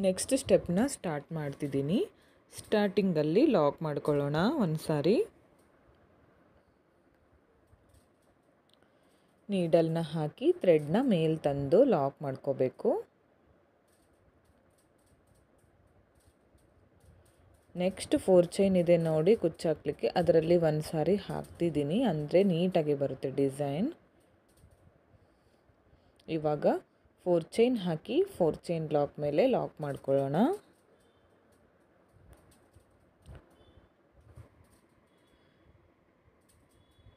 ನೆಕ್ಸ್ಟ್ ಸ್ಟೆಪ್ನ ಸ್ಟಾರ್ಟ್ ಮಾಡ್ತಿದ್ದೀನಿ. ಸ್ಟಾರ್ಟಿಂಗಲ್ಲಿ ಲಾಕ್ ಮಾಡ್ಕೊಳ್ಳೋಣ ಒಂದು ಸಾರಿ. ನೀಡಲ್ನ ಹಾಕಿ ಥ್ರೆಡ್ನ ಮೇಲೆ ತಂದು ಲಾಕ್ ಮಾಡ್ಕೋಬೇಕು. ನೆಕ್ಸ್ಟ್ 4 ಚೈನ್ ಇದೆ ನೋಡಿ ಕುಚ್ಚಾಕ್ಲಿಕ್ಕೆ, ಅದರಲ್ಲಿ ಒಂದು ಸಾರಿ ಹಾಕ್ತಿದ್ದೀನಿ, ಅಂದರೆ ನೀಟಾಗಿ ಬರುತ್ತೆ ಡಿಸೈನ್. ಇವಾಗ 4 ಚೈನ್ ಹಾಕಿ 4 ಚೈನ್ ಲಾಕ್ ಮೇಲೆ ಲಾಕ್ ಮಾಡ್ಕೊಳ್ಳೋಣ.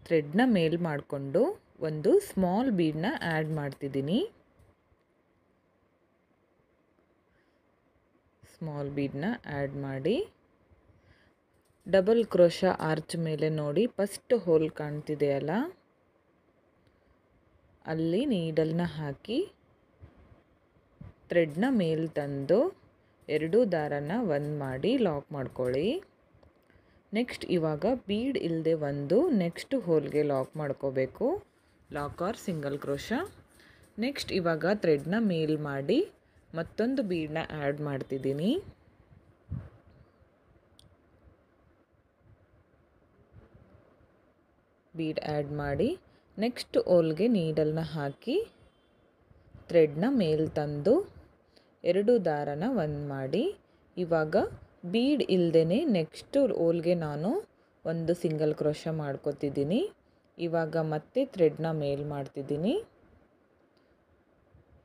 ಥ್ರೆಡ್ನ ಮೇಲ್ ಮಾಡಿಕೊಂಡು ಒಂದು ಸ್ಮಾಲ್ ಬೀಡ್ನ ಆ್ಯಡ್ ಮಾಡ್ತಿದ್ದೀನಿ. ಸ್ಮಾಲ್ ಬೀಡ್ನ ಆ್ಯಡ್ ಮಾಡಿ ಡಬಲ್ ಕ್ರೋಶ ಆರ್ಚ್ ಮೇಲೆ ನೋಡಿ ಫಸ್ಟ್ ಹೋಲ್ ಕಾಣ್ತಿದೆಯಲ್ಲ, ಅಲ್ಲಿ ನೀಡಲ್ನ ಹಾಕಿ ಥ್ರೆಡ್ನ ಮೇಲೆ ತಂದು 2 ದಾರನ ಒಂದು ಮಾಡಿ ಲಾಕ್ ಮಾಡ್ಕೊಳ್ಳಿ. ನೆಕ್ಸ್ಟ್ ಇವಾಗ ಬೀಡ್ ಇಲ್ಲದೆ ಒಂದು ನೆಕ್ಸ್ಟ್ ಹೋಲ್ಗೆ ಲಾಕ್ ಮಾಡ್ಕೋಬೇಕು, lock or single crochet. Next ಇವಾಗ ಥ್ರೆಡ್ನ ಮೇಲ್ ಮಾಡಿ ಮತ್ತೊಂದು ಬೀಡನ್ನ ಆ್ಯಡ್ ಮಾಡ್ತಿದ್ದೀನಿ. ಬೀಡ್ ಆ್ಯಡ್ ಮಾಡಿ ನೆಕ್ಸ್ಟ್ ಹೋಲ್ಗೆ ನೀಡಲ್ನ ಹಾಕಿ ಥ್ರೆಡ್ನ ಮೇಲೆ ತಂದು 2 ದಾರನ ಒಂದು ಮಾಡಿ ಇವಾಗ ಬೀಡ್ ಇಲ್ಲದೇ ನೆಕ್ಸ್ಟ್ ಹೋಲ್ಗೆ ನಾನು ಒಂದು ಸಿಂಗಲ್ ಕ್ರೋಶ ಮಾಡ್ಕೊತಿದ್ದೀನಿ. ಇವಾಗ ಮತ್ತೆ ಥ್ರೆಡ್ನ ಮೇಲ್ ಮಾಡ್ತಿದ್ದೀನಿ,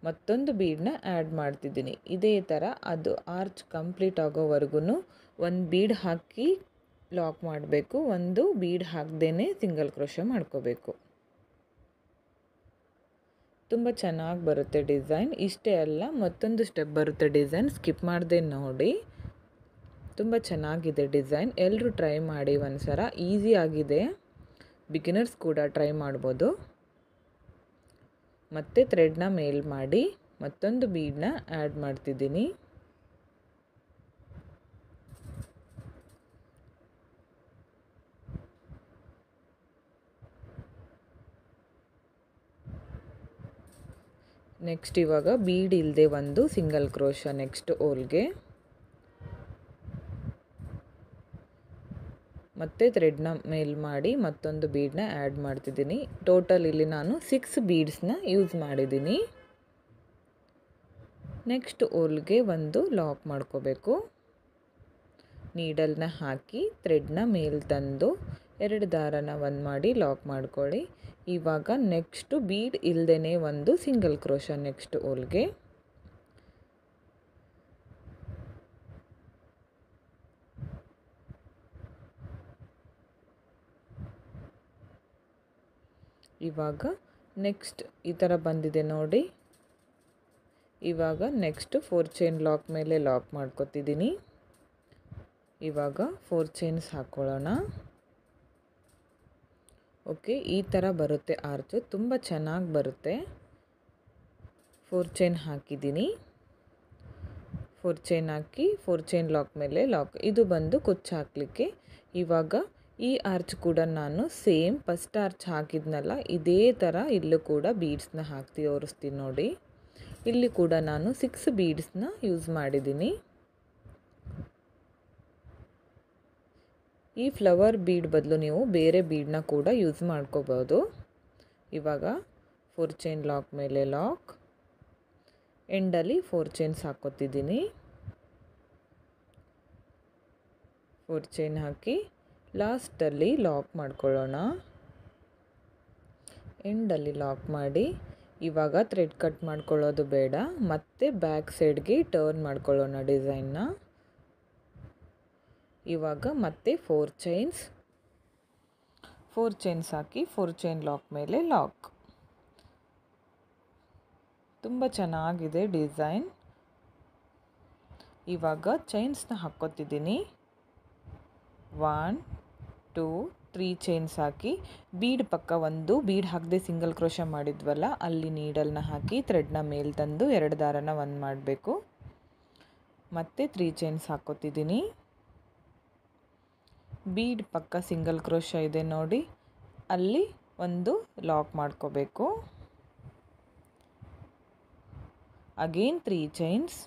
ಮತ್ತೊಂದು ಬೀಡನ್ನ ಆ್ಯಡ್ ಮಾಡ್ತಿದ್ದೀನಿ. ಇದೇ ಥರ ಅದು ಆರ್ಚ್ ಕಂಪ್ಲೀಟ್ ಆಗೋವರೆಗೂ ಒಂದು ಬೀಡ್ ಹಾಕಿ ಲಾಕ್ ಮಾಡಬೇಕು, ಒಂದು ಬೀಡ್ ಹಾಕದೇ ಸಿಂಗಲ್ ಕ್ರೋಶ ಮಾಡ್ಕೋಬೇಕು. ತುಂಬ ಚೆನ್ನಾಗಿ ಬರುತ್ತೆ ಡಿಸೈನ್. ಇಷ್ಟೇ ಅಲ್ಲ, ಮತ್ತೊಂದು ಸ್ಟೆಪ್ ಬರುತ್ತೆ ಡಿಸೈನ್, ಸ್ಕಿಪ್ ಮಾಡದೆ ನೋಡಿ. ತುಂಬ ಚೆನ್ನಾಗಿದೆ ಡಿಸೈನ್, ಎಲ್ಲರೂ ಟ್ರೈ ಮಾಡಿ ಒಂದ್ಸಲ. ಈಸಿ ಆಗಿದೆ, ಬಿಗಿನರ್ಸ್ ಕೂಡ ಟ್ರೈ ಮಾಡ್ಬೋದು. ಮತ್ತೆ ಥ್ರೆಡ್ನ ಮೇಲ್ ಮಾಡಿ ಮತ್ತೊಂದು ಬೀಡನ್ನ ಆ್ಯಡ್ ಮಾಡ್ತಿದ್ದೀನಿ. ನೆಕ್ಸ್ಟ್ ಇವಾಗ ಬೀಡ್ ಇಲ್ಲದೆ ಒಂದು ಸಿಂಗಲ್ ಕ್ರೋಶ ನೆಕ್ಸ್ಟ್ ಹೋಲ್ಗೆ, ಮತ್ತೆ ಥ್ರೆಡ್ನ ಮೇಲ್ ಮಾಡಿ ಮತ್ತೊಂದು ಬೀಡನ್ನ ಆ್ಯಡ್ ಮಾಡ್ತಿದ್ದೀನಿ. ಟೋಟಲ್ ಇಲ್ಲಿ ನಾನು 6 ಬೀಡ್ಸ್ನ ಯೂಸ್ ಮಾಡಿದ್ದೀನಿ. ನೆಕ್ಸ್ಟ್ ಹೋಲ್ಗೆ ಒಂದು ಲಾಕ್ ಮಾಡ್ಕೋಬೇಕು. ನೀಡಲ್ನ ಹಾಕಿ ಥ್ರೆಡ್ನ ಮೇಲ್ ತಂದು 2 ದಾರನ ಒಂದು ಮಾಡಿ ಲಾಕ್ ಮಾಡ್ಕೊಳ್ಳಿ. ಇವಾಗ ನೆಕ್ಸ್ಟು ಬೀಡ್ ಇಲ್ಲದೇ ಒಂದು ಸಿಂಗಲ್ ಕ್ರೋಶ ನೆಕ್ಸ್ಟ್ ಹೋಲ್ಗೆ, ಇವಾಗ ನೆಕ್ಸ್ಟ್ ಈ ಥರ ಬಂದಿದೆ ನೋಡಿ. ಇವಾಗ ನೆಕ್ಸ್ಟ್ 4 ಚೈನ್ ಲಾಕ್ ಮೇಲೆ ಲಾಕ್ ಮಾಡ್ಕೊತಿದ್ದೀನಿ. ಇವಾಗ 4 ಚೈನ್ಸ್ ಹಾಕ್ಕೊಳ್ಳೋಣ. ಓಕೆ, ಈ ಥರ ಬರುತ್ತೆ ಆರ್ಚು, ತುಂಬ ಚೆನ್ನಾಗಿ ಬರುತ್ತೆ. 4 ಚೈನ್ ಹಾಕಿದ್ದೀನಿ. 4 ಚೈನ್ ಹಾಕಿ 4 ಚೈನ್ ಲಾಕ್ ಮೇಲೆ ಲಾಕ್, ಇದು ಬಂದು ಕುಚ್ಚು ಹಾಕಲಿಕ್ಕೆ. ಇವಾಗ ಈ ಆರ್ಚ್ ಕೂಡ ನಾನು ಸೇಮ್ ಫಸ್ಟ್ ಆರ್ಚ್ ಹಾಕಿದ್ನಲ್ಲ ಇದೇ ಥರ ಇಲ್ಲೂ ಕೂಡ ಬೀಡ್ಸ್ನ ಹಾಕಿ ತೋರಿಸ್ತೀನಿ ನೋಡಿ. ಇಲ್ಲಿ ಕೂಡ ನಾನು 6 ಬೀಡ್ಸ್ನ ಯೂಸ್ ಮಾಡಿದ್ದೀನಿ. ಈ ಫ್ಲವರ್ ಬೀಡ್ ಬದಲು ನೀವು ಬೇರೆ ಬೀಡನ್ನ ಕೂಡ ಯೂಸ್ ಮಾಡ್ಕೋಬೋದು. ಇವಾಗ 4 ಚೈನ್ ಲಾಕ್ ಮೇಲೆ ಲಾಕ್, ಎಂಡಲ್ಲಿ 4 ಚೈನ್ಸ್ ಹಾಕೋತಿದ್ದೀನಿ. 4 ಚೈನ್ ಹಾಕಿ ಲಾಸ್ಟಲ್ಲಿ ಲಾಕ್ ಮಾಡ್ಕೊಳ್ಳೋಣ. ಎಂಡಲ್ಲಿ ಲಾಕ್ ಮಾಡಿ ಇವಾಗ ಥ್ರೆಡ್ ಕಟ್ ಮಾಡ್ಕೊಳ್ಳೋದು ಬೇಡ, ಮತ್ತೆ ಬ್ಯಾಕ್ ಸೈಡ್ಗೆ ಟರ್ನ್ ಮಾಡ್ಕೊಳ್ಳೋಣ ಡಿಸೈನ್ನ. ಇವಾಗ ಮತ್ತೆ 4 ಚೈನ್ಸ್ ಹಾಕಿ 4 ಚೈನ್ ಲಾಕ್ ಮೇಲೆ ಲಾಕ್. ತುಂಬ ಚೆನ್ನಾಗಿದೆ ಡಿಸೈನ್. ಇವಾಗ ಚೈನ್ಸ್ನ ಹಾಕ್ಕೋತಿದ್ದೀನಿ. 1 2 3 ಚೈನ್ಸ್ ಹಾಕಿ ಬೀಡ್ ಪಕ್ಕ ಒಂದು ಬೀಡ್ ಹಾಕದೆ ಸಿಂಗಲ್ ಕ್ರೋಶ ಮಾಡಿದ್ವಲ್ಲ ಅಲ್ಲಿ ನೀಡಲ್ನ ಹಾಕಿ ಥ್ರೆಡ್ನ ಮೇಲೆ ತಂದು 2 ದಾರನ ಒಂದು ಮಾಡಬೇಕು. ಮತ್ತೆ 3 ಚೈನ್ಸ್ ಹಾಕ್ಕೋತಿದ್ದೀನಿ. ಬೀಡ್ ಪಕ್ಕ ಸಿಂಗಲ್ ಕ್ರೋಶ ಇದೆ ನೋಡಿ, ಅಲ್ಲಿ ಒಂದು ಲಾಕ್ ಮಾಡ್ಕೋಬೇಕು. ಅಗೇನ್ 3 ಚೈನ್ಸ್,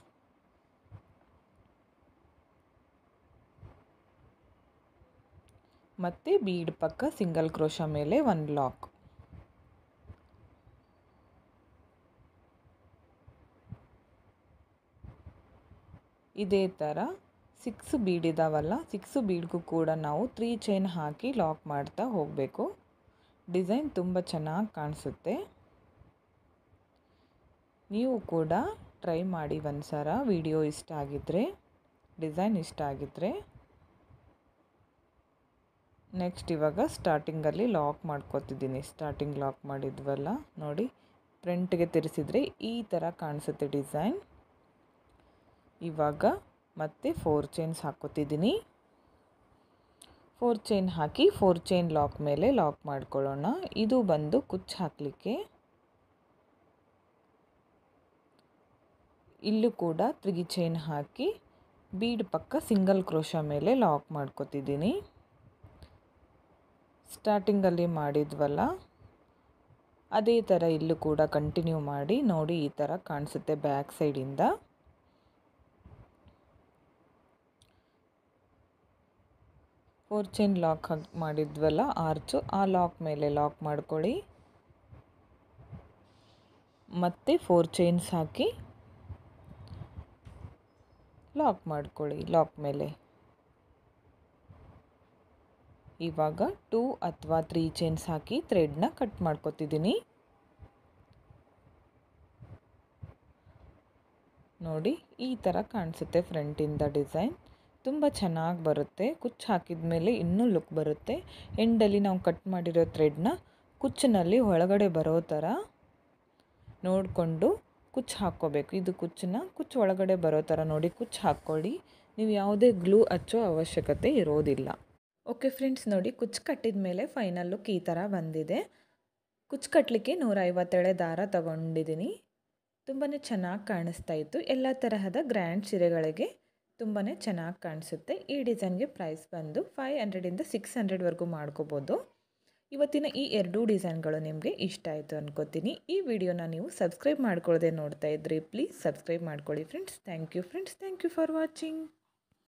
ಮತ್ತು ಬೀಡ್ ಪಕ್ಕ ಸಿಂಗಲ್ ಕ್ರೋಶ ಮೇಲೆ ಒಂದು ಲಾಕ್. ಇದೇ ಥರ 6 ಬೀಡ್ ಇದಾವಲ್ಲ 6 ಬೀಡ್ಗೂ ಕೂಡ ನಾವು 3 ಚೈನ್ ಹಾಕಿ ಲಾಕ್ ಮಾಡ್ತಾ ಹೋಗಬೇಕು. ಡಿಸೈನ್ ತುಂಬ ಚೆನ್ನಾಗಿ ಕಾಣಿಸುತ್ತೆ. ನೀವು ಕೂಡ ಟ್ರೈ ಮಾಡಿ ಒಂದ್ಸಲ. ವಿಡಿಯೋ ಇಷ್ಟ ಆಗಿದ್ದರೆ, ಡಿಸೈನ್ ಇಷ್ಟ ಆಗಿದ್ದರೆ. ನೆಕ್ಸ್ಟ್ ಇವಾಗ ಸ್ಟಾರ್ಟಿಂಗಲ್ಲಿ ಲಾಕ್ ಮಾಡ್ಕೊತಿದ್ದೀನಿ. ಸ್ಟಾರ್ಟಿಂಗ್ ಲಾಕ್ ಮಾಡಿದ್ವಲ್ಲ ನೋಡಿ, ಫ್ರಂಟ್ಗೆ ತಿರ್ಸಿದ್ರೆ ಈ ಥರ ಕಾಣಿಸುತ್ತೆ ಡಿಸೈನ್. ಇವಾಗ ಮತ್ತೆ 4 ಚೈನ್ಸ್ ಹಾಕ್ಕೋತಿದ್ದೀನಿ. 4 ಚೈನ್ ಹಾಕಿ 4 ಚೈನ್ ಲಾಕ್ ಮೇಲೆ ಲಾಕ್ ಮಾಡ್ಕೊಳ್ಳೋಣ. ಇದು ಬಂದು ಕುಚ್ಚು ಹಾಕಲಿಕ್ಕೆ. ಇಲ್ಲೂ ಕೂಡ 3 ಚೈನ್ ಹಾಕಿ ಬೀಡ್ ಪಕ್ಕ ಸಿಂಗಲ್ ಕ್ರೋಶ ಮೇಲೆ ಲಾಕ್ ಮಾಡ್ಕೊತಿದ್ದೀನಿ. ಸ್ಟಾರ್ಟಿಂಗಲ್ಲಿ ಮಾಡಿದ್ವಲ್ಲ ಅದೇ ಥರ ಇಲ್ಲೂ ಕೂಡ ಕಂಟಿನ್ಯೂ ಮಾಡಿ ನೋಡಿ. ಈ ಥರ ಕಾಣಿಸುತ್ತೆ ಬ್ಯಾಕ್ ಸೈಡಿಂದ. 4 ಚೈನ್ ಲಾಕ್ ಮಾಡಿದ್ವಲ್ಲ ಆರ್ಚು, ಆ ಲಾಕ್ ಮೇಲೆ ಲಾಕ್ ಮಾಡ್ಕೊಳ್ಳಿ. ಮತ್ತೆ 4 ಚೈನ್ಸ್ ಹಾಕಿ ಲಾಕ್ ಮಾಡ್ಕೊಳ್ಳಿ ಲಾಕ್ ಮೇಲೆ. ಇವಾಗ 2 ಅಥವಾ 3 ಚೈನ್ಸ್ ಹಾಕಿ ಥ್ರೆಡ್ನ ಕಟ್ ಮಾಡ್ಕೊತಿದ್ದೀನಿ. ನೋಡಿ ಈ ಥರ ಕಾಣಿಸುತ್ತೆ ಫ್ರಂಟಿಂದ ಡಿಸೈನ್. ತುಂಬ ಚೆನ್ನಾಗಿ ಬರುತ್ತೆ. ಕುಚ್ಚು ಹಾಕಿದ ಮೇಲೆ ಇನ್ನೂ ಲುಕ್ ಬರುತ್ತೆ. ಎಂಡಲ್ಲಿ ನಾವು ಕಟ್ ಮಾಡಿರೋ ಥ್ರೆಡ್ನ ಕುಚ್ಚಿನಲ್ಲಿ ಒಳಗಡೆ ಬರೋ ಥರ ನೋಡಿಕೊಂಡು ಕುಚ್ಚು ಹಾಕ್ಕೋಬೇಕು. ಇದು ಕುಚ್ಚು ಒಳಗಡೆ ಬರೋ ಥರ ನೋಡಿ ಕುಚ್ಚು ಹಾಕ್ಕೊಳ್ಳಿ. ನೀವು ಯಾವುದೇ ಗ್ಲೂ ಹಚ್ಚೋ ಅವಶ್ಯಕತೆ ಇರೋದಿಲ್ಲ. ಓಕೆ ಫ್ರೆಂಡ್ಸ್, ನೋಡಿ ಕುಚ್ಚು ಕಟ್ಟಿದ ಮೇಲೆ ಫೈನಲ್ ಲುಕ್ ಈ ಥರ ಬಂದಿದೆ. ಕುಚ್ಚು ಕಟ್ಟಲಿಕ್ಕೆ 150 ದಾರ ತಗೊಂಡಿದ್ದೀನಿ. ತುಂಬಾ ಚೆನ್ನಾಗಿ ಕಾಣಿಸ್ತಾ ಇತ್ತು. ಎಲ್ಲ ತರಹದ ಗ್ರ್ಯಾಂಡ್ ಸೀರೆಗಳಿಗೆ ತುಂಬಾ ಚೆನ್ನಾಗಿ ಕಾಣಿಸುತ್ತೆ. ಈ ಡಿಸೈನ್ಗೆ ಪ್ರೈಸ್ ಬಂದು 500ಇಂದ 600ವರೆಗೂ ಮಾಡ್ಕೋಬೋದು. ಇವತ್ತಿನ ಈ 2 ಡಿಸೈನ್ಗಳು ನಿಮಗೆ ಇಷ್ಟ ಆಯಿತು ಅನ್ಕೋತೀನಿ. ಈ ವಿಡಿಯೋನ ನೀವು ಸಬ್ಸ್ಕ್ರೈಬ್ ಮಾಡ್ಕೊಳ್ಳದೆ ನೋಡ್ತಾ ಇದ್ರಿ, ಪ್ಲೀಸ್ ಸಬ್ಸ್ಕ್ರೈಬ್ ಮಾಡ್ಕೊಳ್ಳಿ friends. Thank you friends, thank you for watching.